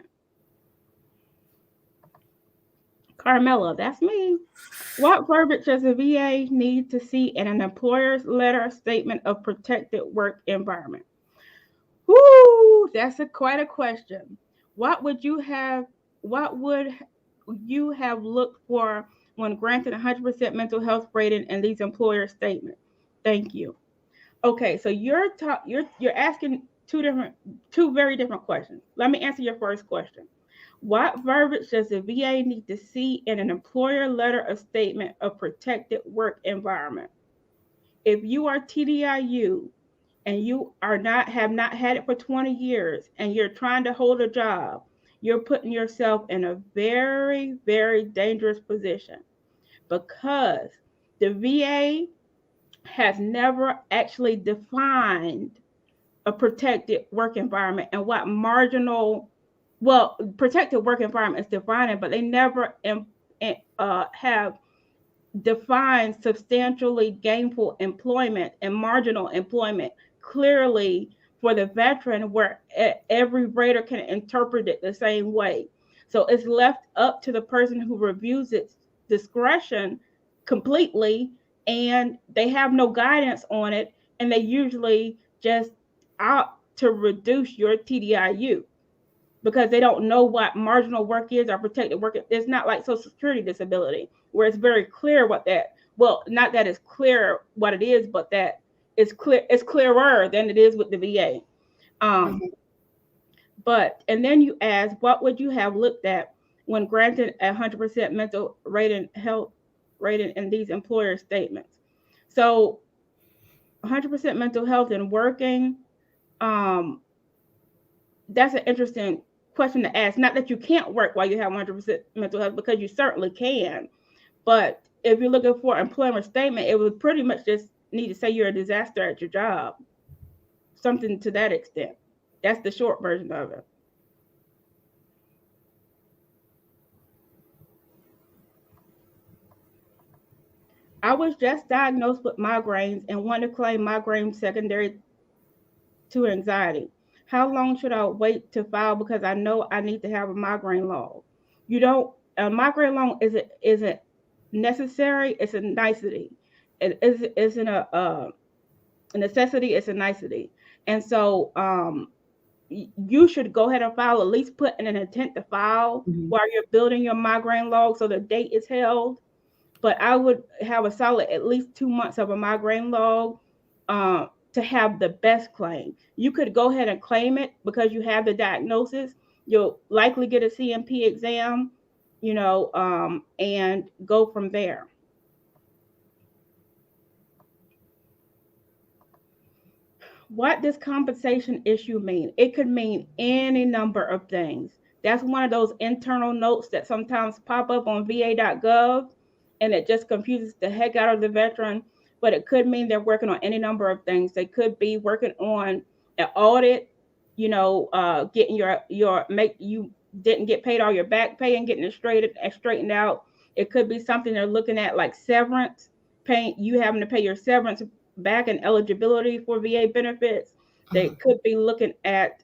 A: Carmela, that's me. What verbiage does a VA need to see in an employer's letter statement of protected work environment? Whoo, that's quite a question. What would you have looked for when granted 100% mental health rating in these employer statements? Thank you. Okay, so you're asking two very different questions. Let me answer your first question. What verbiage does the VA need to see in an employer letter of statement of protected work environment? If you are TDIU and you are not have not had it for 20 years and you're trying to hold a job, you're putting yourself in a very, very dangerous position because the VA has never actually defined a protected work environment and what marginal, well, protected work environment is defined, but they never have defined substantially gainful employment and marginal employment clearly for the veteran where every rater can interpret it the same way. So it's left up to the person who reviews its discretion completely, and they have no guidance on it, and they usually just opt to reduce your TDIU because they don't know what marginal work is or protected work. It's not like Social Security disability where it's very clear what that. Well, not that it's clear what it is, but that it's clear. It's clearer than it is with the VA.
B: Mhm.
A: But and then you ask, what would you have looked at when granted 100% mental rating health rating in these employer statements? So 100% mental health and working. Um, that's an interesting question to ask. Not that you can't work while you have 100% mental health, because you certainly can. But if you're looking for an employment statement, it would pretty much just need to say you're a disaster at your job, something to that extent. That's the short version of it. I was just diagnosed with migraines and want to claim migraine secondary to anxiety. How long should I wait to file because I know I need to have a migraine log? You don't. A migraine log isn't necessary. It's a nicety. Isn't a necessity. It's a nicety. And so you should go ahead and file. At least put in an intent to file
B: Mhm.
A: while you're building your migraine log, so the date is held. But I would have a solid at least 2 months of a migraine log to have the best claim. You could go ahead and claim it because you have the diagnosis. You'll likely get a CMP exam, and go from there. What does compensation issue mean? It could mean any number of things. That's one of those internal notes that sometimes pop up on va.gov, and it just confuses the heck out of the veteran. But it could mean they're working on any number of things. They could be working on an audit, getting your make you didn't get paid all your back pay and getting it straightened out. It could be something they're looking at like severance, paying you having to pay your severance back and eligibility for VA benefits. They
B: Mhm.
A: could be looking at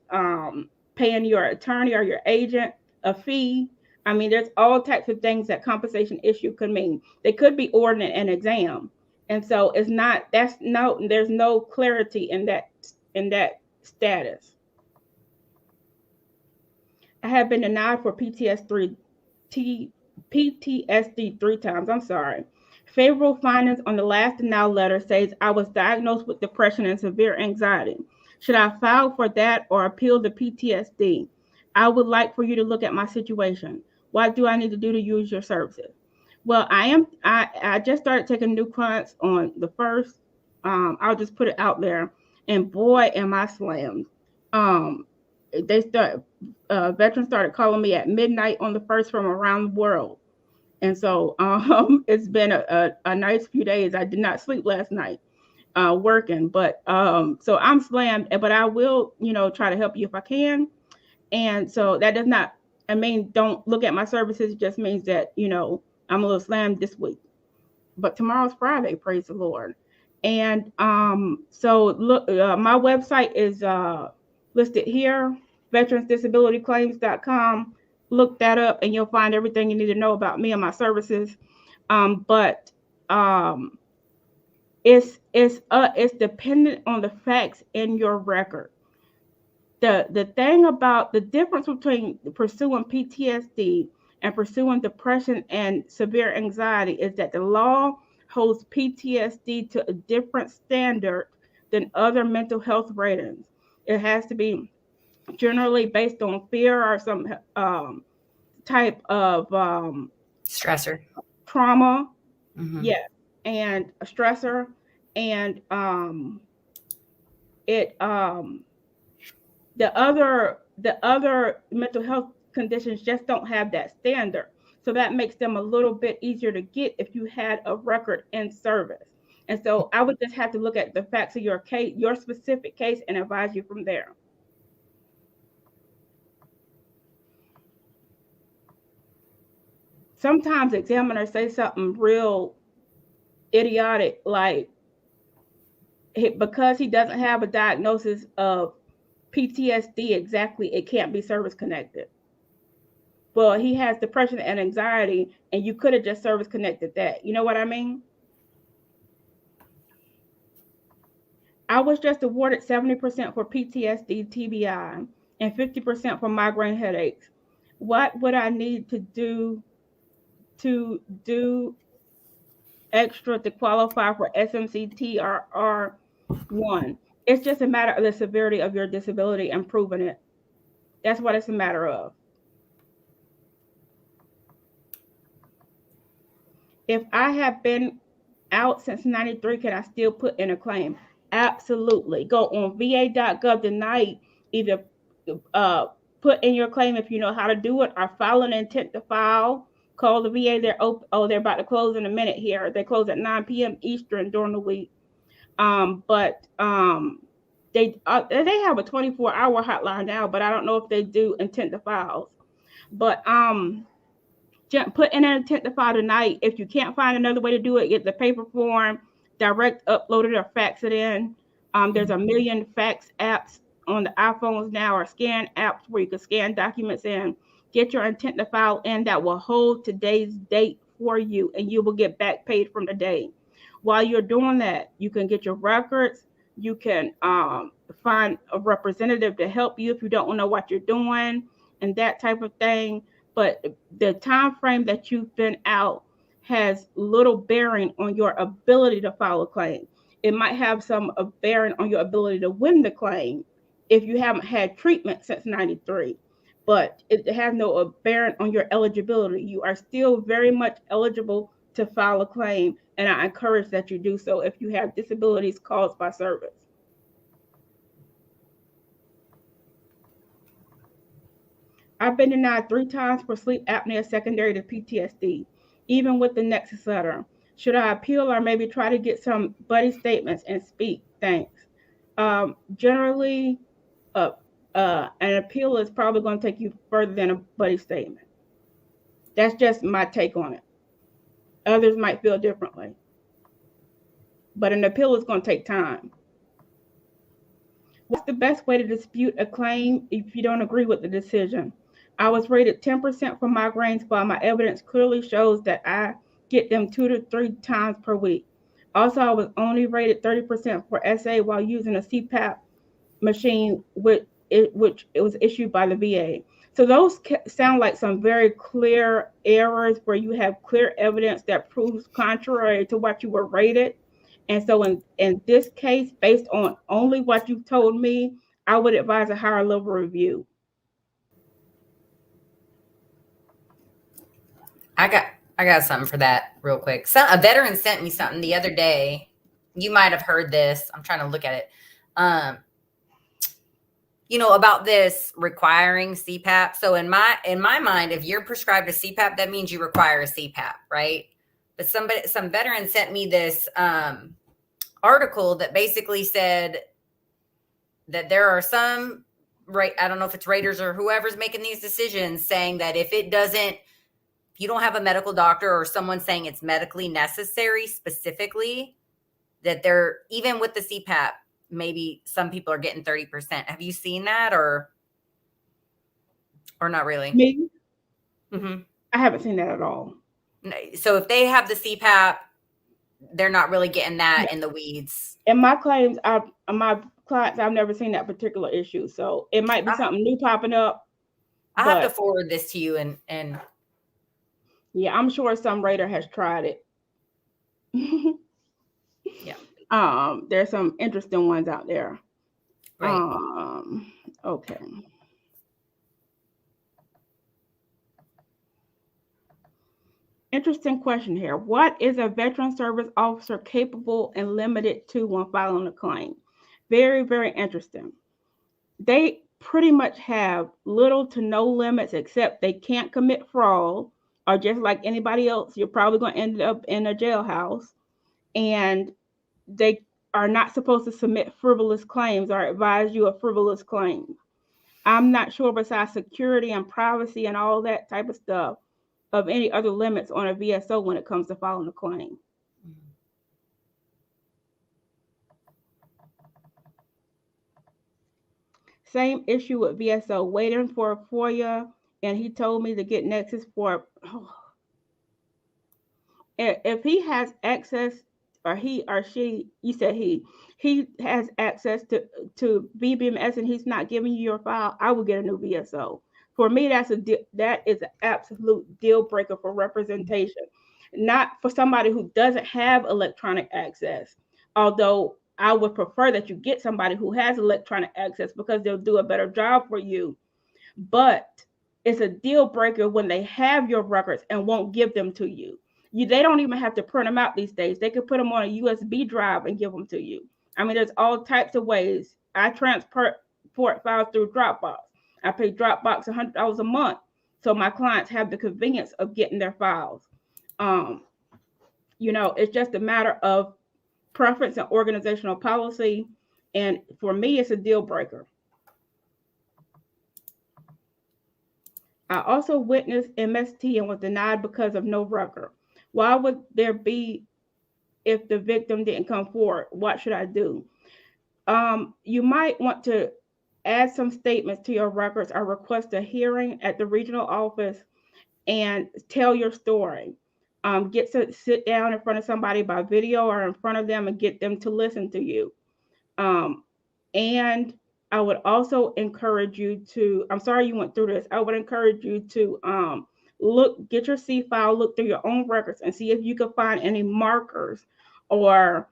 A: paying your attorney or your agent a fee. I mean, there's all types of things that compensation issue could mean. They could be ordering an exam, and so it's not. That's no. There's no clarity in that status. I have been denied for PTSD 3 times. I'm sorry. Favorable findings on the last denial letter says I was diagnosed with depression and severe anxiety. Should I file for that or appeal the PTSD? I would like for you to look at my situation. What do I need to do to use your services? Well, I just started taking new clients on the first. I'll just put it out there, and boy, am I slammed. Um, they start Veterans started calling me at midnight on the first from around the world. And so it's been a nice few days. I did not sleep last night working, but so I'm slammed, but I will, try to help you if I can. And so that does not, I mean, don't look at my services. It just means that, I'm a little slammed this week. But tomorrow's Friday, praise the Lord. And so look, my website is listed here, veteransdisabilityclaims.com. Look that up and you'll find everything you need to know about me and my services. But um, it's dependent on the facts in your record. The thing about the difference between pursuing PTSD and pursuing depression and severe anxiety is that the law holds PTSD to a different standard than other mental health ratings. It has to be generally based on fear or some type of
B: stressor,
A: trauma,
B: mm-hmm.
A: yeah, and a stressor, and it the other mental health conditions just don't have that standard. So that makes them a little bit easier to get if you had a record in service. And so I would just have to look at the facts of your case, your specific case, and advise you from there. Sometimes examiners say something real idiotic, like because he doesn't have a diagnosis of PTSD exactly, it can't be service connected. Well, he has depression and anxiety, and you could have just service connected that. You know what I mean? I was just awarded 70% for PTSD, TBI, and 50% for migraine headaches. What would I need to do extra to qualify for SMCTRR1? It's just a matter of the severity of your disability and proving it. That's what it's a matter of. If I have been out since 93, can I still put in a claim? Absolutely. Go on va.gov tonight, either put in your claim if you know how to do it, or file an intent to file. Call the VA. They're open. Oh, they're about to close in a minute here. They close at 9 p.m. Eastern during the week. But they have a 24-hour hotline now, but I don't know if they do intent to files. But put in an intent to file tonight. If you can't find another way to do it, get the paper form, direct upload it or fax it in. There's a million fax apps on the iPhones now, or scan apps where you can scan documents in. Get your intent to file in that will hold today's date for you, and you will get back paid from the day. While you're doing that, you can get your records. You can find a representative to help you if you don't know what you're doing and that type of thing. But the time frame that you've been out has little bearing on your ability to file a claim. It might have some bearing on your ability to win the claim if you haven't had treatment since 93, but it has no bearing on your eligibility. You are still very much eligible to file a claim, and I encourage that you do so if you have disabilities caused by service. I've been denied 3 times for sleep apnea secondary to PTSD, even with the Nexus letter. Should I appeal or maybe try to get some buddy statements and speak? Thanks. Generally, an appeal is probably going to take you further than a buddy statement. That's just my take on it. Others might feel differently. But an appeal is going to take time. What's the best way to dispute a claim if you don't agree with the decision? I was rated 10% for migraines, while my evidence clearly shows that I get them 2 to 3 times per week. Also, I was only rated 30% for SA while using a CPAP machine, which it was issued by the VA. So those sound like some very clear errors where you have clear evidence that proves contrary to what you were rated. And so in this case, based on only what you've told me, I would advise a higher level review.
B: I got something for that real quick. A veteran sent me something the other day. You might have heard this. I'm trying to look at it. About this requiring CPAP. So in my mind, if you're prescribed a CPAP, that means you require a CPAP, right? But some veteran sent me this article that basically said that there are some, right, I don't know if it's raters or whoever's making these decisions, saying that if you don't have a medical doctor or someone saying it's medically necessary specifically, that they're, even with the CPAP, maybe some people are getting 30%. Have you seen that or not really?
A: Me?
B: Mm-hmm.
A: I haven't seen that at all.
B: So if they have the CPAP, they're not really getting that in the weeds.
A: In my claims, my clients, I've never seen that particular issue. So it might be something new popping up.
B: I have to forward this to you and
A: yeah, I'm sure some rater has tried it.
B: Yeah.
A: There's some interesting ones out there.
B: Right.
A: Okay. Interesting question here. What is a veteran service officer capable and limited to when filing a claim? Very, very interesting. They pretty much have little to no limits except they can't commit fraud, or just like anybody else, you're probably going to end up in a jailhouse. And they are not supposed to submit frivolous claims or advise you of frivolous claims. I'm not sure, besides security and privacy and all that type of stuff, of any other limits on a VSO when it comes to filing a claim. Same issue with VSO, waiting for FOIA, and he told me to get Nexus for. If he has access, or he or she, you said he has access to VBMS and he's not giving you your file, I will get a new VSO. For me, that is an absolute deal breaker for representation. Not for somebody who doesn't have electronic access, although I would prefer that you get somebody who has electronic access because they'll do a better job for you. But it's a deal breaker when they have your records and won't give them to you. They don't even have to print them out these days. They could put them on a USB drive and give them to you. I mean, there's all types of ways. I transport files through Dropbox. I pay Dropbox $100 a month, so my clients have the convenience of getting their files. It's just a matter of preference and organizational policy, and for me, it's a deal breaker. I also witnessed MST and was denied because of no record. Why would there be if the victim didn't come forward? What should I do? You might want to add some statements to your records or request a hearing at the regional office and tell your story. Get to sit down in front of somebody by video or in front of them and get them to listen to you. And I would also encourage you to, I'm sorry you went through this. I would encourage you to get your C file, look through your own records and see if you can find any markers or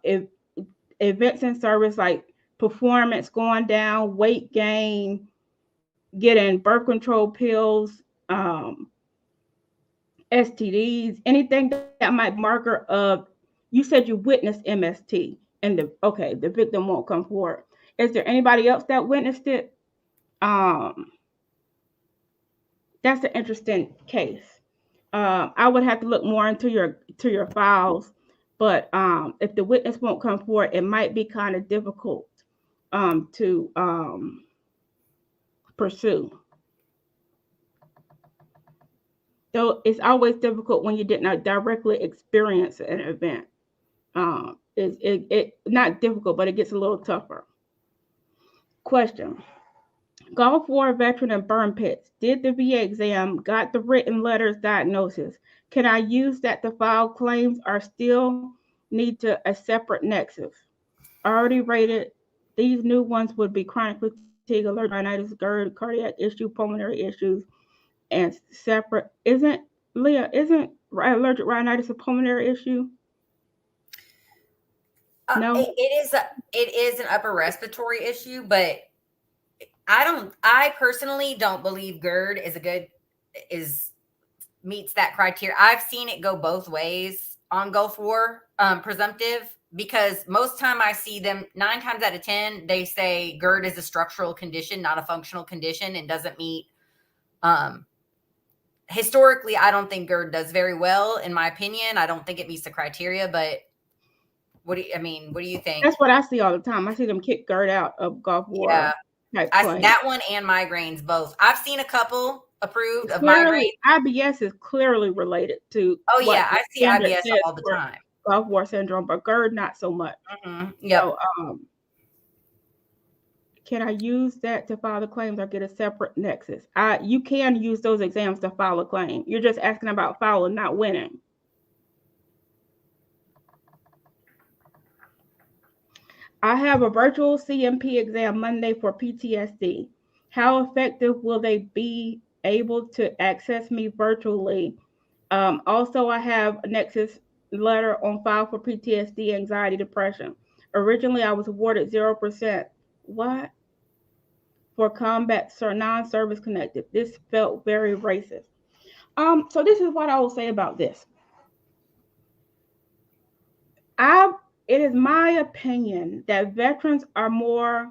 A: if events in service like performance going down, weight gain, getting birth control pills, STDs, anything that might marker of, you said you witnessed MST and the victim won't come forward. Is there anybody else that witnessed it? That's an interesting case. I would have to look more into your files, but if the witness won't come forward, it might be kind of difficult to pursue. Though it's always difficult when you did not directly experience an event. It's not difficult, but it gets a little tougher. Question. Gulf War veteran and burn pits. Did the VA exam, got the written letters diagnosis. Can I use that to file claims or still need a separate nexus? Already rated. These new ones would be chronic fatigue, allergic rhinitis, GERD, cardiac issue, pulmonary issues, and separate. Isn't allergic rhinitis a pulmonary issue?
B: No, it is an upper respiratory issue, but I personally don't believe GERD meets that criteria. I've seen it go both ways on Gulf War presumptive, because most time I see them, 9 times out of 10, they say GERD is a structural condition, not a functional condition, and doesn't meet. Historically, I don't think GERD does very well, in my opinion. I don't think it meets the criteria, but what do you think?
A: That's what I see all the time. I see them kick GERD out of Gulf War.
B: Yeah. I see that one and migraines both. I've seen a couple approved of migraines.
A: IBS is clearly related to.
B: Oh yeah, I see IBS all the time.
A: Gulf War syndrome, but GERD not so much.
B: Mm-hmm. Yeah. So,
A: can I use that to file the claims or get a separate nexus? You can use those exams to file a claim. You're just asking about filing, not winning. I have a virtual CMP exam Monday for PTSD. How effective will they be able to access me virtually? Also, I have a nexus letter on file for PTSD, anxiety, depression. Originally, I was awarded 0%. What? For combat non-service connected. This felt very racist. So this is what I will say about this. It is my opinion that veterans are more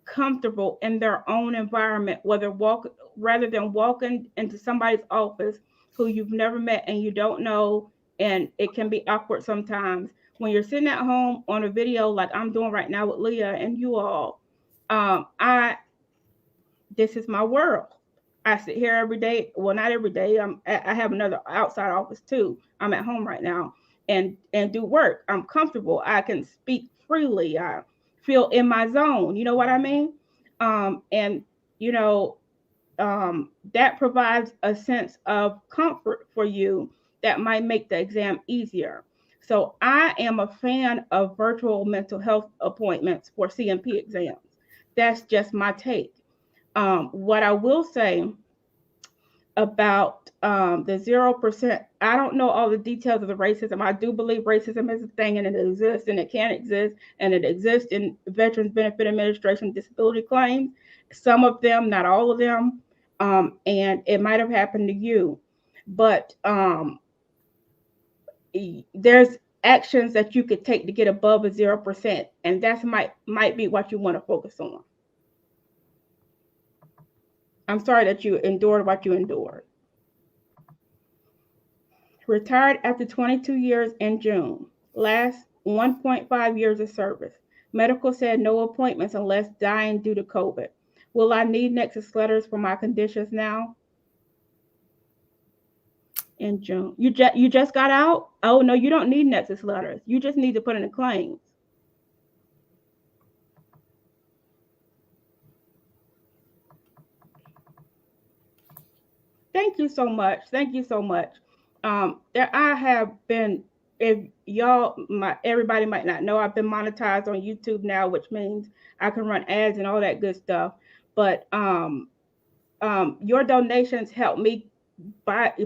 A: comfortable in their own environment, rather than walking into somebody's office who you've never met and you don't know, and it can be awkward sometimes when you're sitting at home on a video like I'm doing right now with Leah and you all. I This is my world. I sit here every day. Well, not every day. I have another outside office too. I'm at home right now and do work. I'm comfortable. I can speak freely. I feel in my zone. You know what I mean? And you know, that provides a sense of comfort for you that might make the exam easier. So I am a fan of virtual mental health appointments for CMP exams. That's just my take. What I will say about the 0%, I don't know all the details of the racism. I do believe racism is a thing and it exists and it can exist, and it exists in Veterans Benefit Administration disability claims. Some of them, not all of them, and it might have happened to you. But there's actions that you could take to get above a 0%, and that's might be what you want to focus on. I'm sorry that you endured what you endured. Retired after 22 years in June. Last 1.5 years of service. Medical said no appointments unless dying due to COVID. Will I need Nexus letters for my conditions now? In June. You just got out? Oh, no, you don't need Nexus letters. You just need to put in the claims. Thank you so much. Thank you so much. There I have been, if everybody might not know, I've been monetized on YouTube now, which means I can run ads and all that good stuff. But your donations help me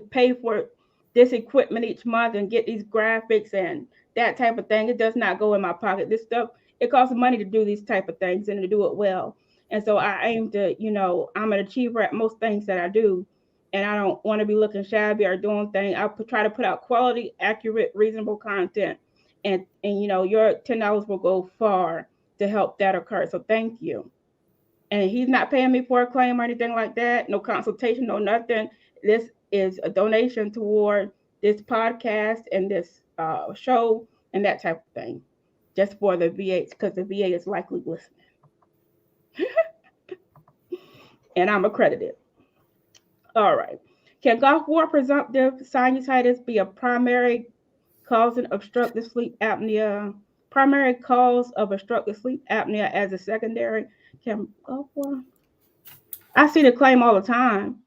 A: pay for this equipment each month and get these graphics and that type of thing. It does not go in my pocket. This stuff, it costs money to do these type of things and to do it well. And so I aim to, I'm an achiever at most things that I do, and I don't want to be looking shabby or doing things. I try to put out quality, accurate, reasonable content, and your $10 will go far to help that occur. So thank you. And he's not paying me for a claim or anything like that. No consultation, no nothing. This is a donation toward this podcast and this show and that type of thing, just for the VA, because the VA is likely listening. And I'm accredited. All right. Can Gulf War presumptive sinusitis be a primary cause of obstructive sleep apnea? Primary cause of obstructive sleep apnea as a secondary? Can Gulf War? I see the claim all the time.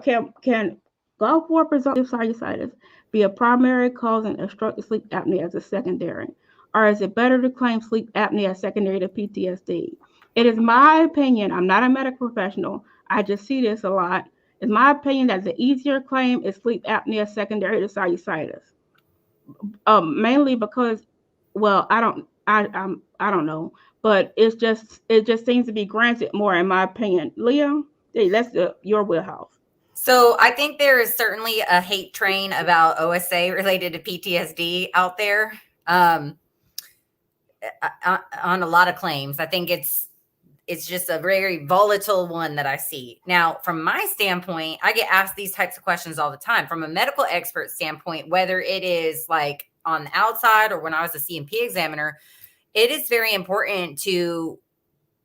A: Can Gulf War presumptive sinusitis be a primary cause of obstructive sleep apnea as a secondary? Or is it better to claim sleep apnea as secondary to PTSD? It is my opinion, I'm not a medical professional, I just see this a lot. It's my opinion that the easier claim is sleep apnea secondary to sinusitis. Mainly because, well, I don't know, but it just seems to be granted more, in my opinion. Leah, that's your wheelhouse.
B: So I think there is certainly a hate train about OSA related to PTSD out there on a lot of claims. I think it's just a very volatile one that I see. Now, from my standpoint, I get asked these types of questions all the time. From a medical expert standpoint, whether it is like on the outside or when I was a CMP examiner, it is very important to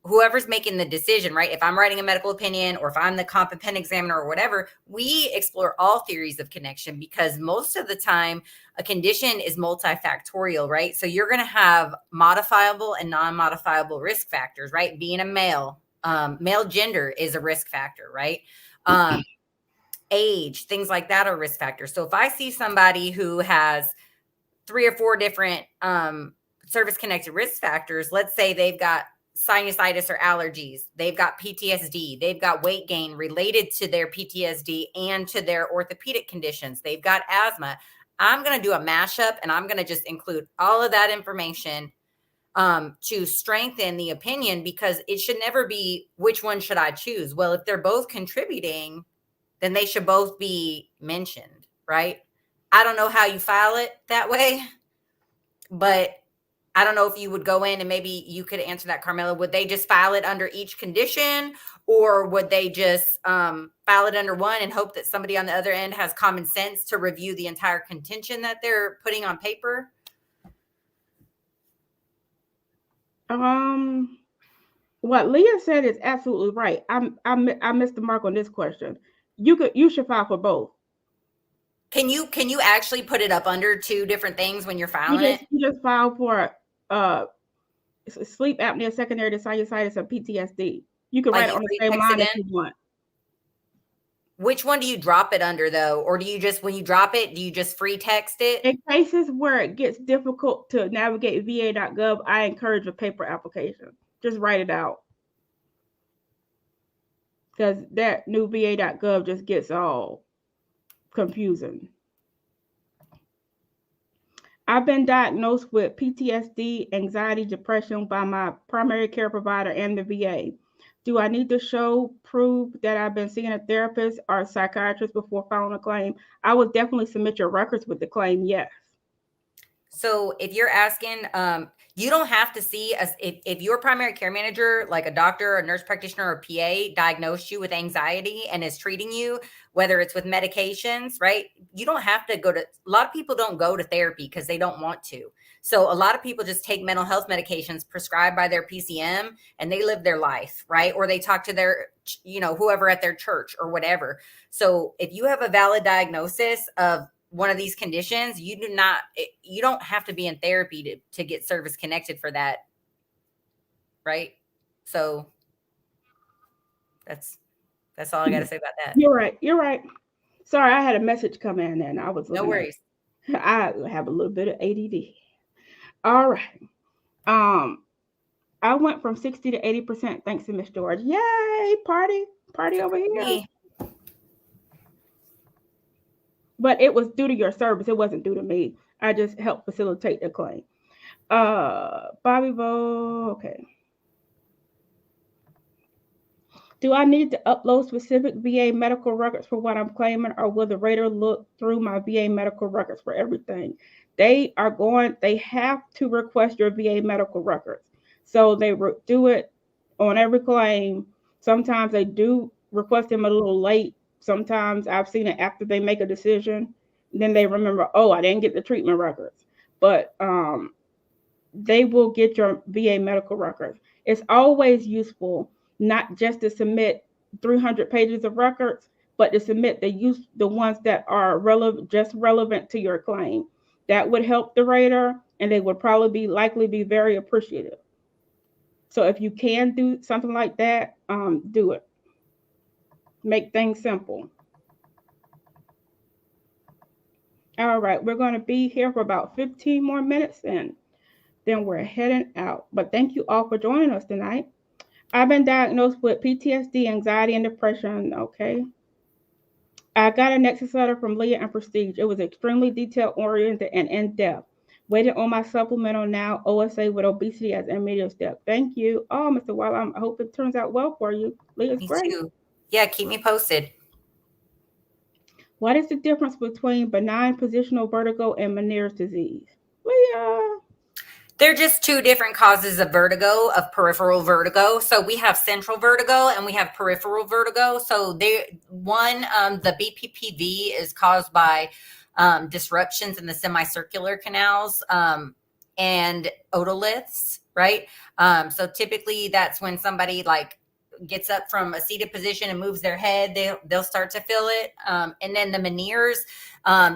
B: whoever's making the decision, right? If I'm writing a medical opinion or if I'm the competent examiner or whatever, we explore all theories of connection, because most of the time a condition is multifactorial, right? So you're going to have modifiable and non-modifiable risk factors, right? Being a male gender is a risk factor, right? Age, things like that are risk factors. So if I see somebody who has 3 or 4 different service-connected risk factors, let's say they've got sinusitis or allergies, they've got PTSD, they've got weight gain related to their PTSD and to their orthopedic conditions, they've got asthma, I'm going to do a mashup, and I'm going to just include all of that information to strengthen the opinion, because it should never be which one should I choose. Well, if they're both contributing, then they should both be mentioned, right? I don't know how you file it that way, but I don't know if you would go in, and maybe you could answer that, Carmela. Would they just file it under each condition, or would they just file it under one and hope that somebody on the other end has common sense to review the entire contention that they're putting on paper?
A: What Leah said is absolutely right. I missed the mark on this question. You should file for both.
B: Can you actually put it up under two different things when you're filing it?
A: You just file for sleep apnea secondary to sinusitis and PTSD. You can write it on the same line if you want.
B: Which one do you drop it under, though? Or do you just, when you drop it, do you just free text it?
A: In cases where it gets difficult to navigate va.gov, I encourage a paper application. Just write it out. Because that new va.gov just gets all confusing. I've been diagnosed with PTSD, anxiety, depression by my primary care provider and the VA. Do I need to show proof that I've been seeing a therapist or a psychiatrist before filing a claim? I would definitely submit your records with the claim, yes.
B: So if you're asking, you don't have to see us. If your primary care manager, like a doctor, a nurse practitioner, or a PA, diagnosed you with anxiety and is treating you, whether it's with medications, right? You don't have to go to, a lot of people don't go to therapy because they don't want to. So a lot of people just take mental health medications prescribed by their PCM and they live their life, right? Or they talk to their, whoever at their church or whatever. So if you have a valid diagnosis of one of these conditions, you don't have to be in therapy to get service connected for that. Right. So that's all I got to say about that.
A: You're right. Sorry, I had a message come in and I was
B: no worries.
A: I have a little bit of ADD. All right. I went from 60 to 80% thanks to Miss George. Yay, party over here. But it was due to your service. It wasn't due to me. I just helped facilitate the claim. Bobby Bo, okay. Do I need to upload specific VA medical records for what I'm claiming, or will the rater look through my VA medical records for everything? They have to request your VA medical records. So they do it on every claim. Sometimes they do request them a little late. Sometimes I've seen it after they make a decision. Then they remember, oh, I didn't get the treatment records. But they will get your VA medical records. It's always useful not just to submit 300 pages of records, but to submit the ones that are relevant to your claim. That would help the rater, and they would probably likely be very appreciative. So if you can do something like that, do it. Make things simple. All right, we're going to be here for about 15 more minutes and then we're heading out. But thank you all for joining us tonight. I've been diagnosed with PTSD, anxiety, and depression. Okay. I got a Nexus letter from Leah and Prestige. It was extremely detail-oriented and in-depth. Waiting on my supplemental now, OSA with obesity as intermediate step. Thank you. Oh, Mr. Waller, I hope it turns out well for you. Leah's great.
B: Too. Yeah, keep me posted.
A: What is the difference between benign positional vertigo and Meniere's disease? Leah.
B: They're just two different causes of vertigo, of peripheral vertigo. So we have central vertigo and we have peripheral vertigo. So the BPPV is caused by disruptions in the semicircular canals and otoliths, right? So typically that's when somebody gets up from a seated position and moves their head, they'll start to feel it. And then the Meniere's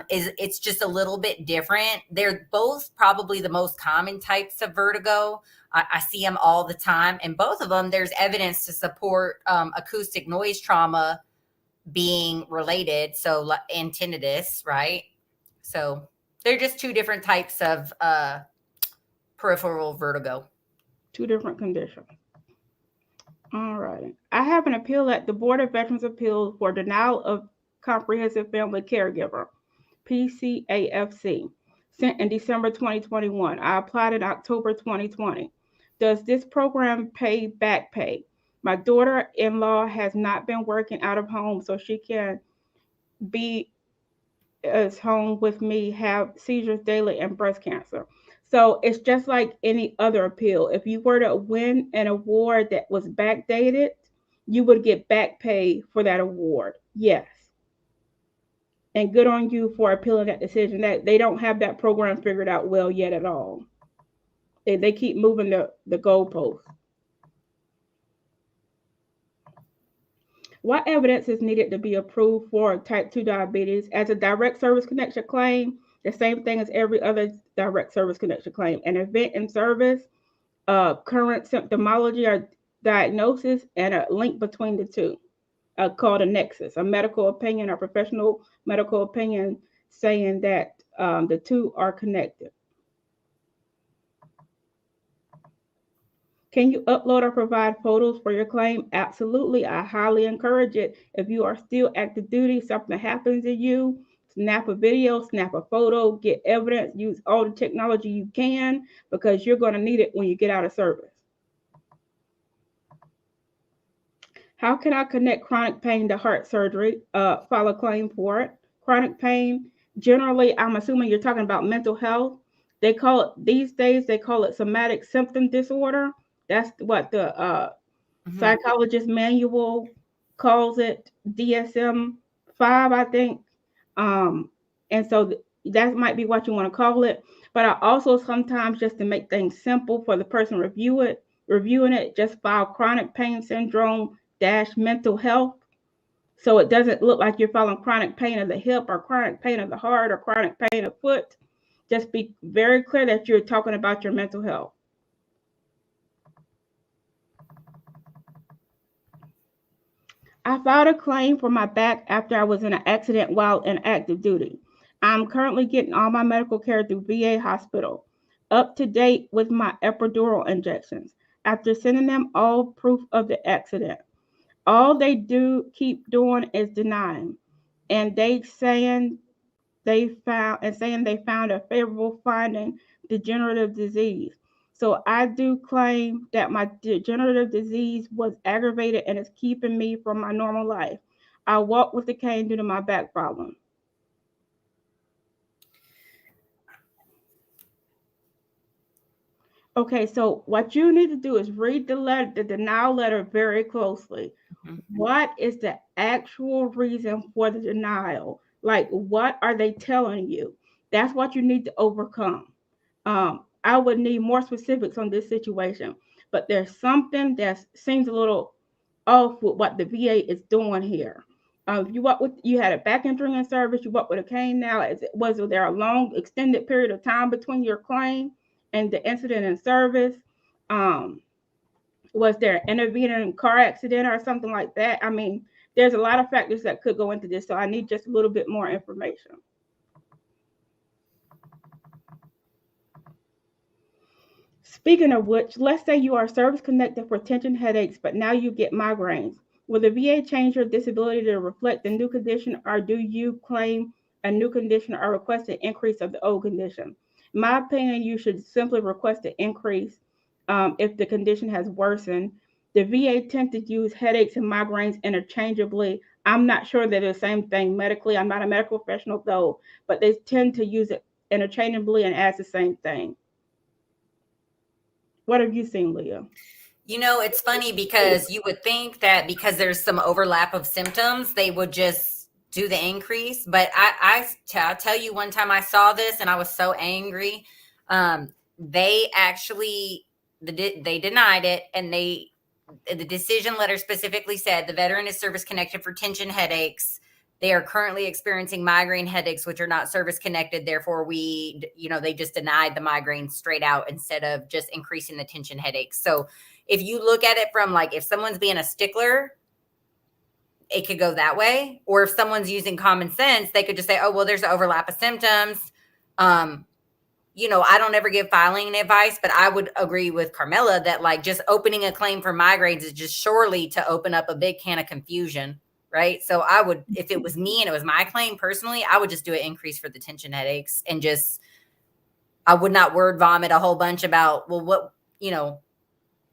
B: it's just a little bit different. They're both probably the most common types of vertigo. I see them all the time, and both of them, there's evidence to support acoustic noise trauma being related. So and tinnitus, right? So they're just two different types of peripheral vertigo.
A: Two different conditions. All right. I have an appeal at the Board of Veterans Appeals for denial of comprehensive family caregiver. PCAFC, sent in December 2021. I applied in October 2020. Does this program pay back pay? My daughter-in-law has not been working out of home, so she can be as home with me, have seizures daily, and breast cancer. So it's just like any other appeal. If you were to win an award that was backdated, you would get back pay for that award. Yes. And good on you for appealing that decision. That they don't have that program figured out well yet at all. They keep moving the goalposts. What evidence is needed to be approved for type 2 diabetes? As a direct service connection claim, the same thing as every other direct service connection claim. An event in service, current symptomology or diagnosis, and a link between the two, called a nexus, a medical opinion or professional medical opinion saying that the two are connected. Can you upload or provide photos for your claim? Absolutely. I highly encourage it. If you are still active duty, something happens to you, snap a video, snap a photo, get evidence, use all the technology you can because you're going to need it when you get out of service. How can I connect chronic pain to heart surgery? File a claim for it. Chronic pain, generally, I'm assuming you're talking about mental health. They call it, these days, they call it somatic symptom disorder. That's what the psychologist manual calls it, DSM-5, I think. And so that might be what you want to call it. But I also sometimes, just to make things simple for the person reviewing it, just file chronic pain syndrome dash mental health. So it doesn't look like you're filing chronic pain of the hip or chronic pain of the heart or chronic pain of foot. Just be very clear that you're talking about your mental health. I filed a claim for my back after I was in an accident while in active duty. I'm currently getting all my medical care through VA hospital, up to date with my epidural injections. After sending them all proof of the accident, all they do keep doing is denying, and they saying they found a favorable finding, degenerative disease. So I do claim that my degenerative disease was aggravated and is keeping me from my normal life. I walk with a cane due to my back problem. Okay, so what you need to do is read the denial letter very closely. What is the actual reason for the denial? Like, what are they telling you? That's what you need to overcome. I would need more specifics on this situation, but there's something that seems a little off with what the VA is doing here. You had a back injury in service, you work with a cane now. Was there a long extended period of time between your claim and the incident in service? Was there an intervening car accident or something like that? I mean, there's a lot of factors that could go into this, so I need just a little bit more information. Speaking of which, let's say you are service connected for tension headaches, but now you get migraines. Will the VA change your disability to reflect the new condition, or do you claim a new condition or request an increase of the old condition? In my opinion, you should simply request an increase if the condition has worsened. The VA tends to use headaches and migraines interchangeably. I'm not sure they're the same thing medically. I'm not a medical professional though, but they tend to use it interchangeably and as the same thing. What have you seen, Leah?
B: You know, it's funny because you would think that because there's some overlap of symptoms, they would just do the increase. But I'll tell you, one time I saw this and I was so angry. They actually, they denied it, and the decision letter specifically said the veteran is service connected for tension headaches. They are currently experiencing migraine headaches, which are not service connected. Therefore, they just denied the migraine straight out instead of just increasing the tension headaches. So if you look at it from like, if someone's being a stickler, it could go that way. Or if someone's using common sense, they could just say, oh, well, there's an overlap of symptoms. I don't ever give filing advice, but I would agree with Carmela that like just opening a claim for migraines is just surely to open up a big can of confusion. right? So I would, if it was me and it was my claim personally, I would just do an increase for the tension headaches and just, I would not word vomit a whole bunch about, well, what,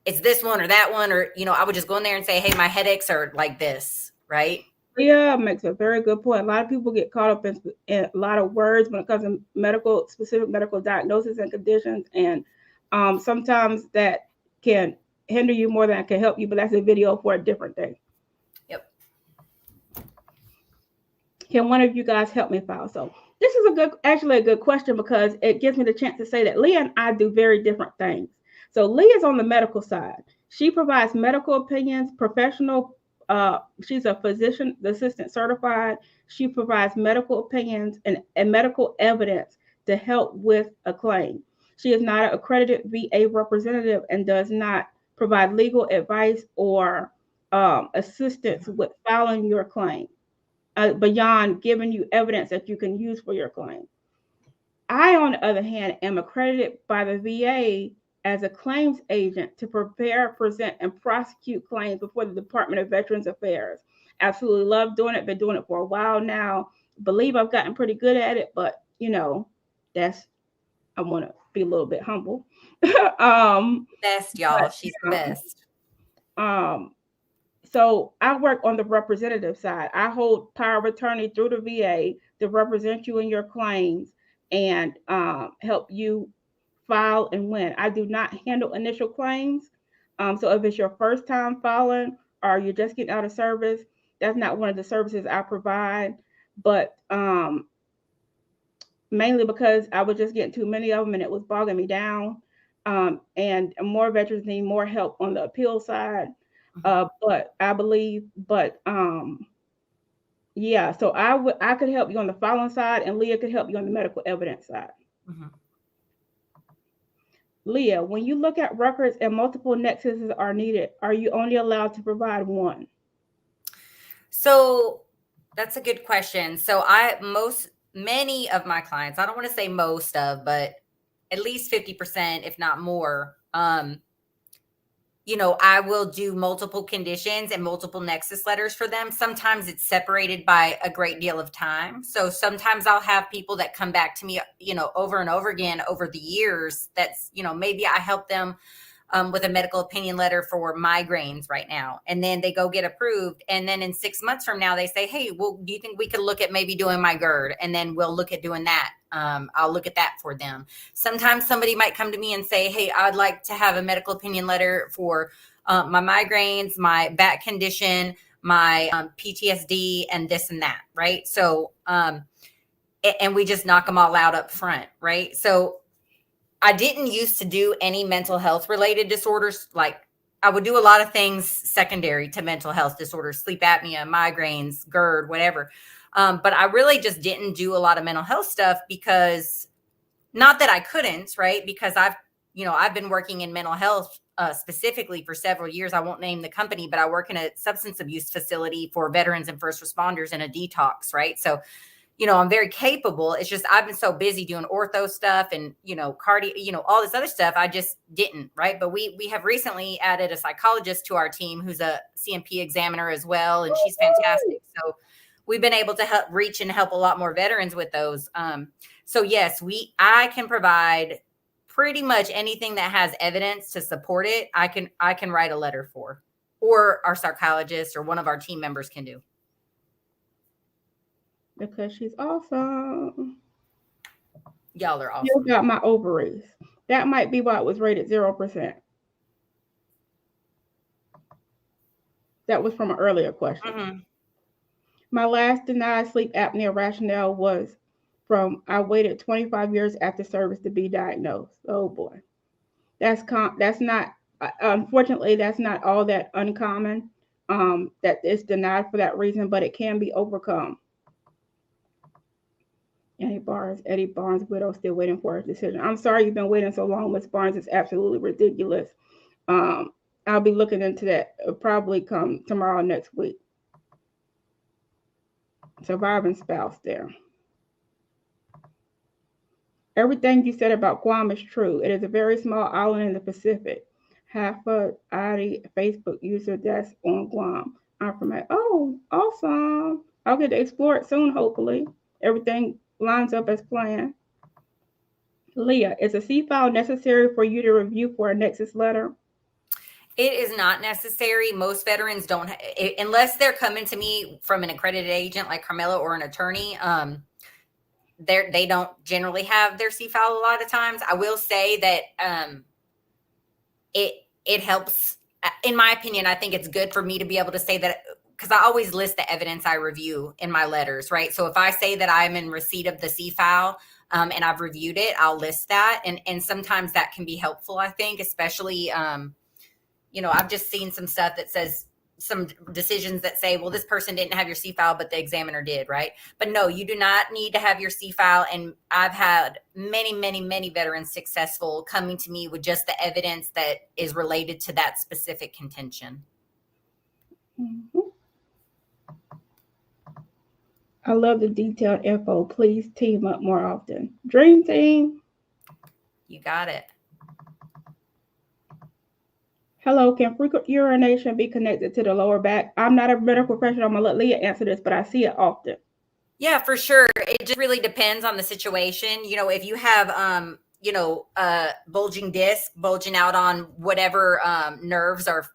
B: it's this one or that one, or, I would just go in there and say, hey, my headaches are like this, right?
A: Yeah, makes a very good point. A lot of people get caught up in a lot of words when it comes to specific medical diagnoses and conditions. And sometimes that can hinder you more than it can help you, but that's a video for a different day.
B: Yep.
A: Can one of you guys help me file? So this is actually a good question, because it gives me the chance to say that Leah and I do very different things. So Leah's on the medical side. She provides medical opinions, professional. She's a physician assistant certified. She provides medical opinions and medical evidence to help with a claim. She is not an accredited VA representative and does not provide legal advice or assistance with filing your claim, beyond giving you evidence that you can use for your claim. I, on the other hand, am accredited by the VA as a claims agent to prepare, present, and prosecute claims before the Department of Veterans Affairs. Absolutely love doing it. Been doing it for a while now. Believe I've gotten pretty good at it, but I want to be a little bit humble.
B: Best, y'all. She's the best.
A: So I work on the representative side. I hold power of attorney through the VA to represent you in your claims and help you file and win. I do not handle initial claims. So if it's your first time filing or you're just getting out of service, that's not one of the services I provide. But mainly because I was just getting too many of them and it was bogging me down. And more veterans need more help on the appeal side. But I believe, yeah, so I could help you on the filing side, and Leah could help you on the medical evidence side. Mm-hmm. Leah, when you look at records and multiple nexuses are needed, are you only allowed to provide one?
B: So that's a good question. So many of my clients, I don't want to say most of, but at least 50%, if not more, I will do multiple conditions and multiple nexus letters for them. Sometimes it's separated by a great deal of time. So sometimes I'll have people that come back to me, over and over again over the years. That's, maybe I help them with a medical opinion letter for migraines right now. And then they go get approved. And then in 6 months from now, they say, hey, well, do you think we could look at maybe doing my GERD? And then we'll look at doing that. I'll look at that for them. Sometimes somebody might come to me and say, hey, I'd like to have a medical opinion letter for my migraines, my back condition, my PTSD, and this and that, right? So, and we just knock them all out up front, right? So I didn't used to do any mental health related disorders. Like I would do a lot of things secondary to mental health disorders, sleep apnea, migraines, GERD, whatever. But I really just didn't do a lot of mental health stuff because, not that I couldn't, right? Because I've been working in mental health specifically for several years. I won't name the company, but I work in a substance abuse facility for veterans and first responders in a detox, right? So, I'm very capable. It's just I've been so busy doing ortho stuff and, cardio, all this other stuff. I just didn't, right? But we have recently added a psychologist to our team who's a CMP examiner as well, and she's fantastic. So we've been able to help reach and help a lot more veterans with those. So yes, I can provide pretty much anything that has evidence to support it. I can write a letter for, or our psychologist or one of our team members can do.
A: Because she's awesome.
B: Y'all are awesome.
A: You got my ovaries. That might be why it was rated 0%. That was from an earlier question. Mm-hmm. My last denied sleep apnea rationale was from I waited 25 years after service to be diagnosed. Oh boy. That's not, unfortunately, that's not all that uncommon, that it's denied for that reason, but it can be overcome. Eddie Barnes' widow, still waiting for a decision. I'm sorry you've been waiting so long, Miss Barnes. It's absolutely ridiculous. I'll be looking into that. It'll probably come tomorrow, next week. Surviving spouse there. Everything you said about Guam is true. It is a very small island in the Pacific. Half a ID Facebook user that's on Guam. I'm from it. Oh, awesome. I'll get to explore it soon, hopefully. Everything lines up as planned. Leah, is a C file necessary for you to review for a Nexus letter?
B: It is not necessary. Most veterans don't, unless they're coming to me from an accredited agent like Carmela or an attorney. They don't generally have their C file a lot of times. I will say that it helps. In my opinion, I think it's good for me to be able to say that, because I always list the evidence I review in my letters, right? So if I say that I'm in receipt of the C file and I've reviewed it, I'll list that, and sometimes that can be helpful. I think, especially. I've just seen some stuff that says some decisions that say, well, this person didn't have your C file, but the examiner did, right? But no, you do not need to have your C file. And I've had many, many, many veterans successful coming to me with just the evidence that is related to that specific contention.
A: Mm-hmm. I love the detailed info. Please team up more often. Dream team.
B: You got it.
A: Hello, can frequent urination be connected to the lower back? I'm not a medical professional. I'm going to let Leah answer this, but I see it often.
B: Yeah, for sure. It just really depends on the situation. If you have, bulging disc bulging out on whatever nerves are,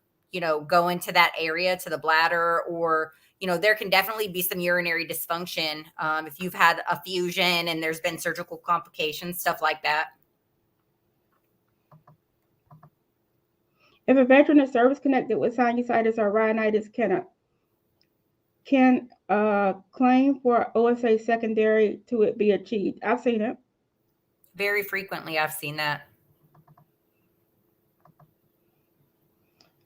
B: going to that area, to the bladder, or, there can definitely be some urinary dysfunction if you've had a fusion and there's been surgical complications, stuff like that.
A: If a veteran is service connected with sinusitis or rhinitis, can claim for OSA secondary to it be achieved? I've seen it.
B: Very frequently, I've seen that.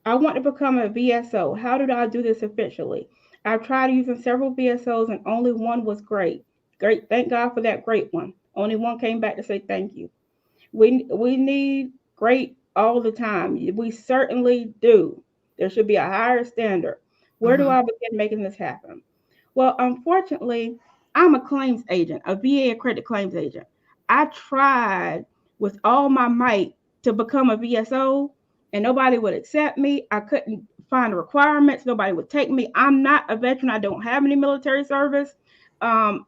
A: I want to become a VSO. How do I do this officially? I've tried using several VSOs and only one was great. Great. Thank God for that great one. Only one came back to say thank you. We need great all the time. We certainly do. There should be a higher standard. Where do I begin making this happen? Well, unfortunately, I'm a claims agent, a VA accredited claims agent. I tried with all my might to become a VSO, and nobody would accept me. I couldn't find the requirements. Nobody would take me. I'm not a veteran. I don't have any military service. I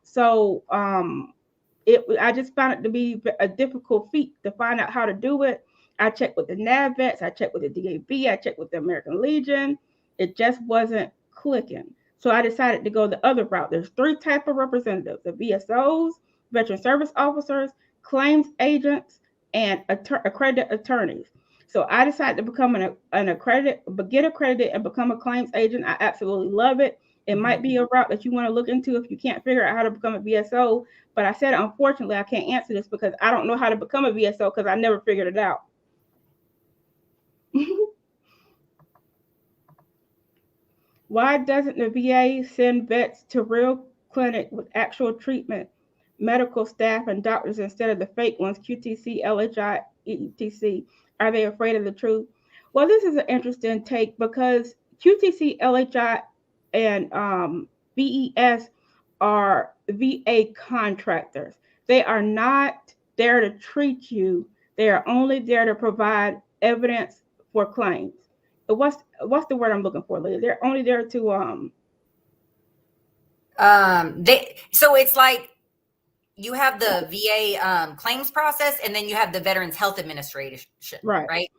A: just found it to be a difficult feat to find out how to do it. I checked with the NAVVETS, I checked with the DAV, I checked with the American Legion. It just wasn't clicking. So I decided to go the other route. There's 3 types of representatives: the VSOs, veteran service officers, claims agents, and accredited attorneys. So I decided to become get accredited and become a claims agent. I absolutely love it. It might be a route that you want to look into if you can't figure out how to become a VSO. But I said, unfortunately, I can't answer this because I don't know how to become a VSO because I never figured it out. Why doesn't the VA send vets to real clinic with actual treatment, medical staff, and doctors instead of the fake ones, QTC, LHI, ETC? Are they afraid of the truth? Well, this is an interesting take because QTC, LHI, and VES are VA contractors. They are not there to treat you. They are only there to provide evidence for claims. What's the word I'm looking for, Leah? They're only there to
B: so it's like you have the VA claims process, and then you have the Veterans Health Administration, right?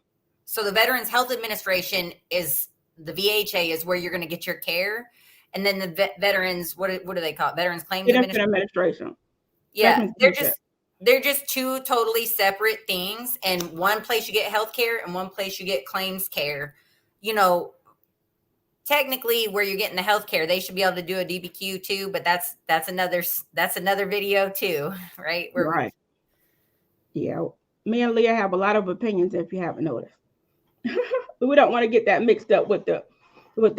B: So the Veterans Health Administration is the VHA is where you're going to get your care, and then the veterans, what do they call it? Veterans Claims
A: Administration.
B: Yeah, they're just 2 totally separate things, and one place you get health care and one place you get claims care. Technically where you're getting the health care, they should be able to do a DBQ too, but that's another video too, right?
A: Right. Yeah. Me and Leah have a lot of opinions if you haven't noticed. We don't want to get that mixed up with the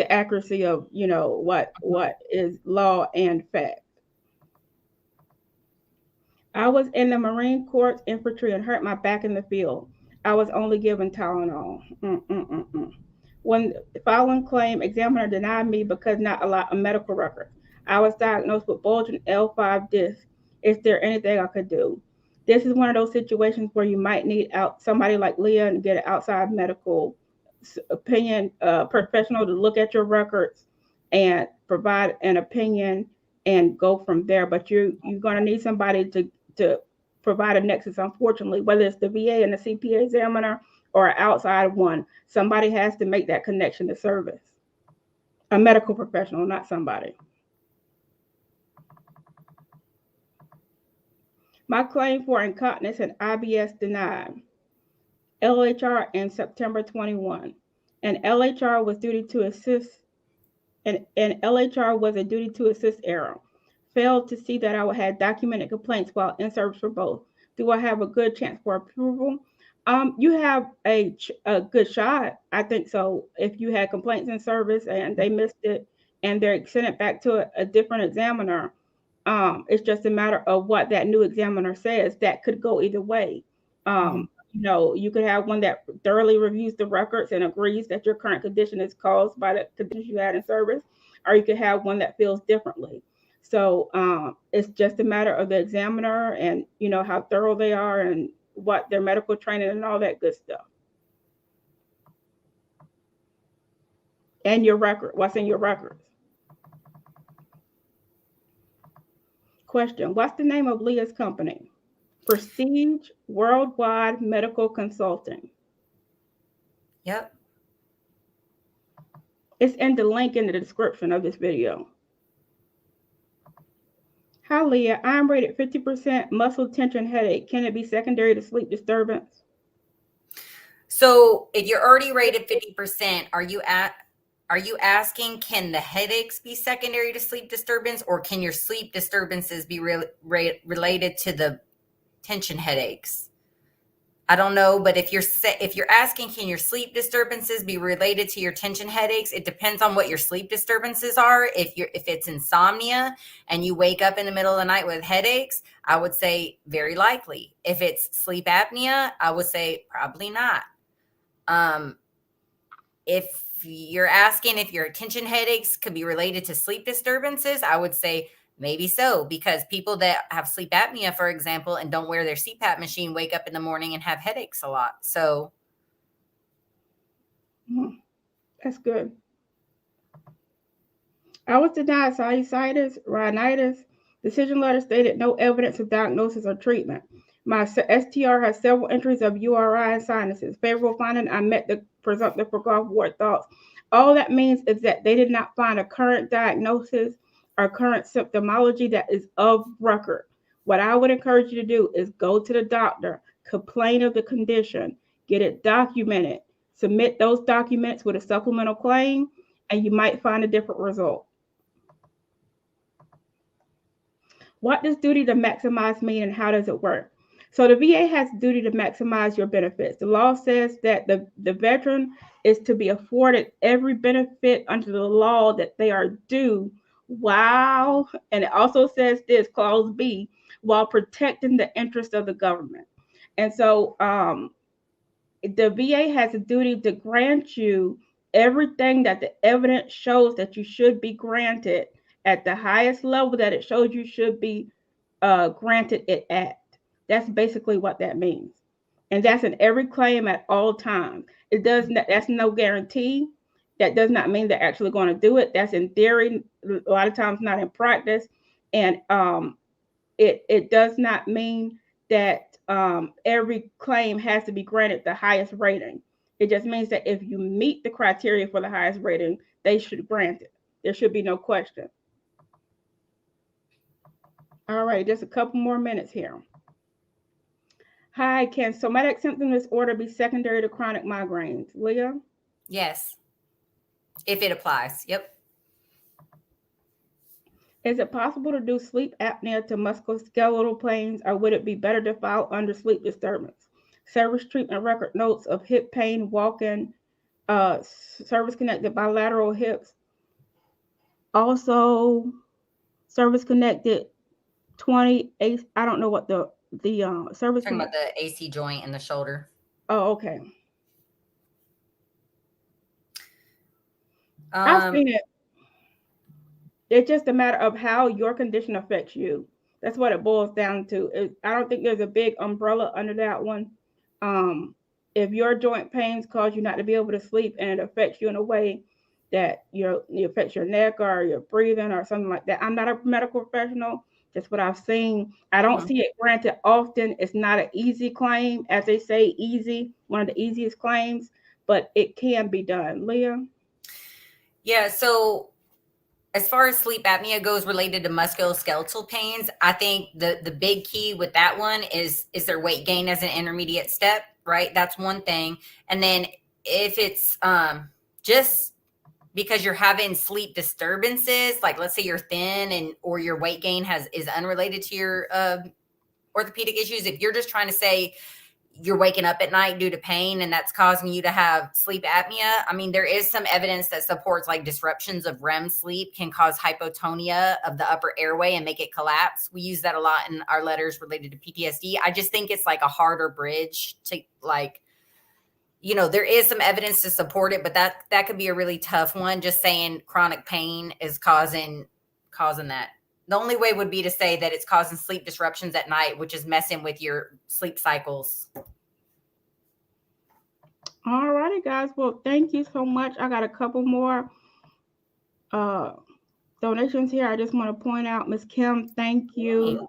A: accuracy of, what is law and fact. I was in the Marine Corps infantry and hurt my back in the field. I was only given Tylenol. When filing claim, examiner denied me because not a lot of medical records. I was diagnosed with bulging L5 disc. Is there anything I could do? This is one of those situations where you might need somebody like Leah and get an outside medical opinion professional to look at your records and provide an opinion and go from there. But you're going to need somebody to provide a nexus, unfortunately, whether it's the VA and the CPA examiner or an outside one. Somebody has to make that connection to service. A medical professional, not somebody. My claim for incontinence and IBS denied. LHR in September 21. And LHR was duty to assist, and LHR was a duty to assist error. Failed to see that I had documented complaints while in service for both. Do I have a good chance for approval? You have a good shot. I think so. If you had complaints in service and they missed it and they're sent it back to a different examiner, it's just a matter of what that new examiner says. That could go either way. You could have one that thoroughly reviews the records and agrees that your current condition is caused by the conditions you had in service, or you could have one that feels differently. So it's just a matter of the examiner and how thorough they are and what their medical training and all that good stuff. And your record, what's in your records. Question, what's the name of Leah's company? Prestige Worldwide Medical Consulting.
B: Yep.
A: It's in the link in the description of this video. Hi, Leah. I'm rated 50% muscle tension headache. Can it be secondary to sleep disturbance?
B: So if you're already rated 50%, are you asking, can the headaches be secondary to sleep disturbance, or can your sleep disturbances be related to the tension headaches? I don't know, but if you're asking, can your sleep disturbances be related to your tension headaches? It depends on what your sleep disturbances are. If it's insomnia and you wake up in the middle of the night with headaches, I would say very likely. If it's sleep apnea, I would say probably not. If you're asking if your tension headaches could be related to sleep disturbances, I would say maybe so, because people that have sleep apnea, for example, and don't wear their CPAP machine, wake up in the morning and have headaches a lot. So
A: that's good. I was denied sinusitis, rhinitis. Decision letter stated no evidence of diagnosis or treatment. My STR has several entries of URI and sinuses. Favorable finding, I met the presumptive for Gulf War thoughts. All that means is that they did not find a current diagnosis or current symptomology that is of record. What I would encourage you to do is go to the doctor, complain of the condition, get it documented, submit those documents with a supplemental claim, and you might find a different result. What does duty to maximize mean and how does it work? So the VA has duty to maximize your benefits. The law says that the veteran is to be afforded every benefit under the law that they are due, while, and it also says this, clause B, while protecting the interest of the government. And so the VA has a duty to grant you everything that the evidence shows that you should be granted at the highest level that it shows you should be granted it at. That's basically what that means. And that's in every claim at all times. That's no guarantee. That does not mean they're actually going to do it. That's in theory, a lot of times not in practice. And it does not mean that every claim has to be granted the highest rating. It just means that if you meet the criteria for the highest rating, they should grant it. There should be no question. All right, just a couple more minutes here. Hi, can somatic symptom disorder be secondary to chronic migraines? Leah?
B: Yes, if it applies. Yep.
A: Is it possible to do sleep apnea to musculoskeletal pains, or would it be better to file under sleep disturbance? Service treatment record notes of hip pain, walking, service-connected bilateral hips. Also, service-connected 20, I don't know what the service.
B: Talking about the AC joint in the shoulder.
A: Oh, okay. I've seen it. It's just a matter of how your condition affects you. That's what it boils down to. I don't think there's a big umbrella under that one. If your joint pains cause you not to be able to sleep and it affects you in a way that you affects your neck or your breathing or something like that. I'm not a medical professional. Just what I've seen. I don't see it granted often. It's not an easy claim, as they say, easy, one of the easiest claims, but it can be done. Leah?
B: Yeah, so as far as sleep apnea goes related to musculoskeletal pains, I think the big key with that one is there weight gain as an intermediate step, right? That's one thing. And then if it's just because you're having sleep disturbances, like let's say you're thin and or your weight gain is unrelated to your orthopedic issues, if you're just trying to say you're waking up at night due to pain and that's causing you to have sleep apnea, I mean, there is some evidence that supports like disruptions of REM sleep can cause hypotonia of the upper airway and make it collapse. We use that a lot in our letters related to PTSD. I just think it's like a harder bridge to like, you know, there is some evidence to support it, but that could be a really tough one. Just saying chronic pain is causing that. The only way would be to say that it's causing sleep disruptions at night, which is messing with your sleep cycles.
A: All righty, guys. Well, thank you so much. I got a couple more donations here. I just want to point out, Miss Kim, thank you.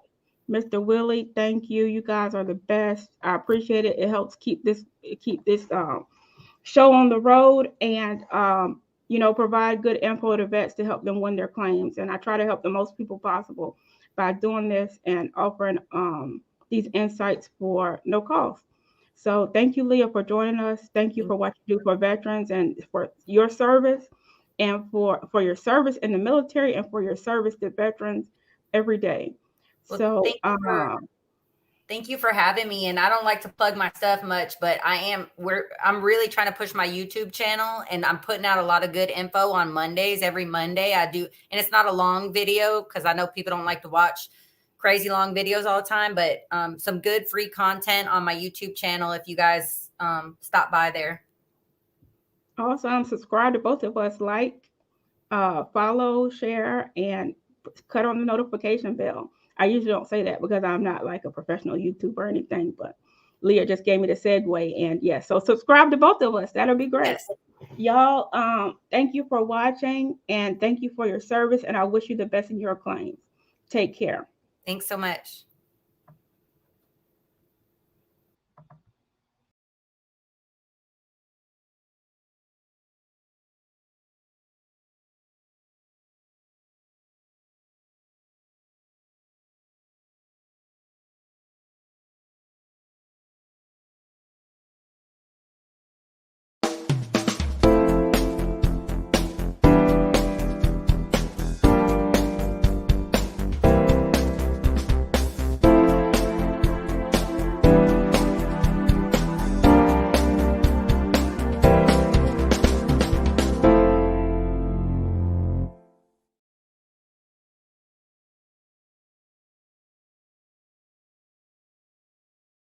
A: Mr. Willie, thank you. You guys are the best. I appreciate it. It helps keep this show on the road and provide good info to vets to help them win their claims. And I try to help the most people possible by doing this and offering these insights for no cost. So thank you, Leah, for joining us. Thank you for what you do for veterans and for your service and for your service in the military and for your service to veterans every day.
B: Well,
A: so
B: thank you for having me. And I don't like to plug my stuff much, but I'm really trying to push my YouTube channel, and I'm putting out a lot of good info on Mondays. Every Monday I do, and it's not a long video because I know people don't like to watch crazy long videos all the time, but some good free content on my YouTube channel if you guys stop by there.
A: Awesome. Subscribe to both of us, like, follow, share, and cut on the notification bell. I usually don't say that because I'm not like a professional YouTuber or anything, but Leah just gave me the segue. And yes, so subscribe to both of us. That'll be great. Yes. Y'all, thank you for watching and thank you for your service. And I wish you the best in your claims. Take care.
B: Thanks so much.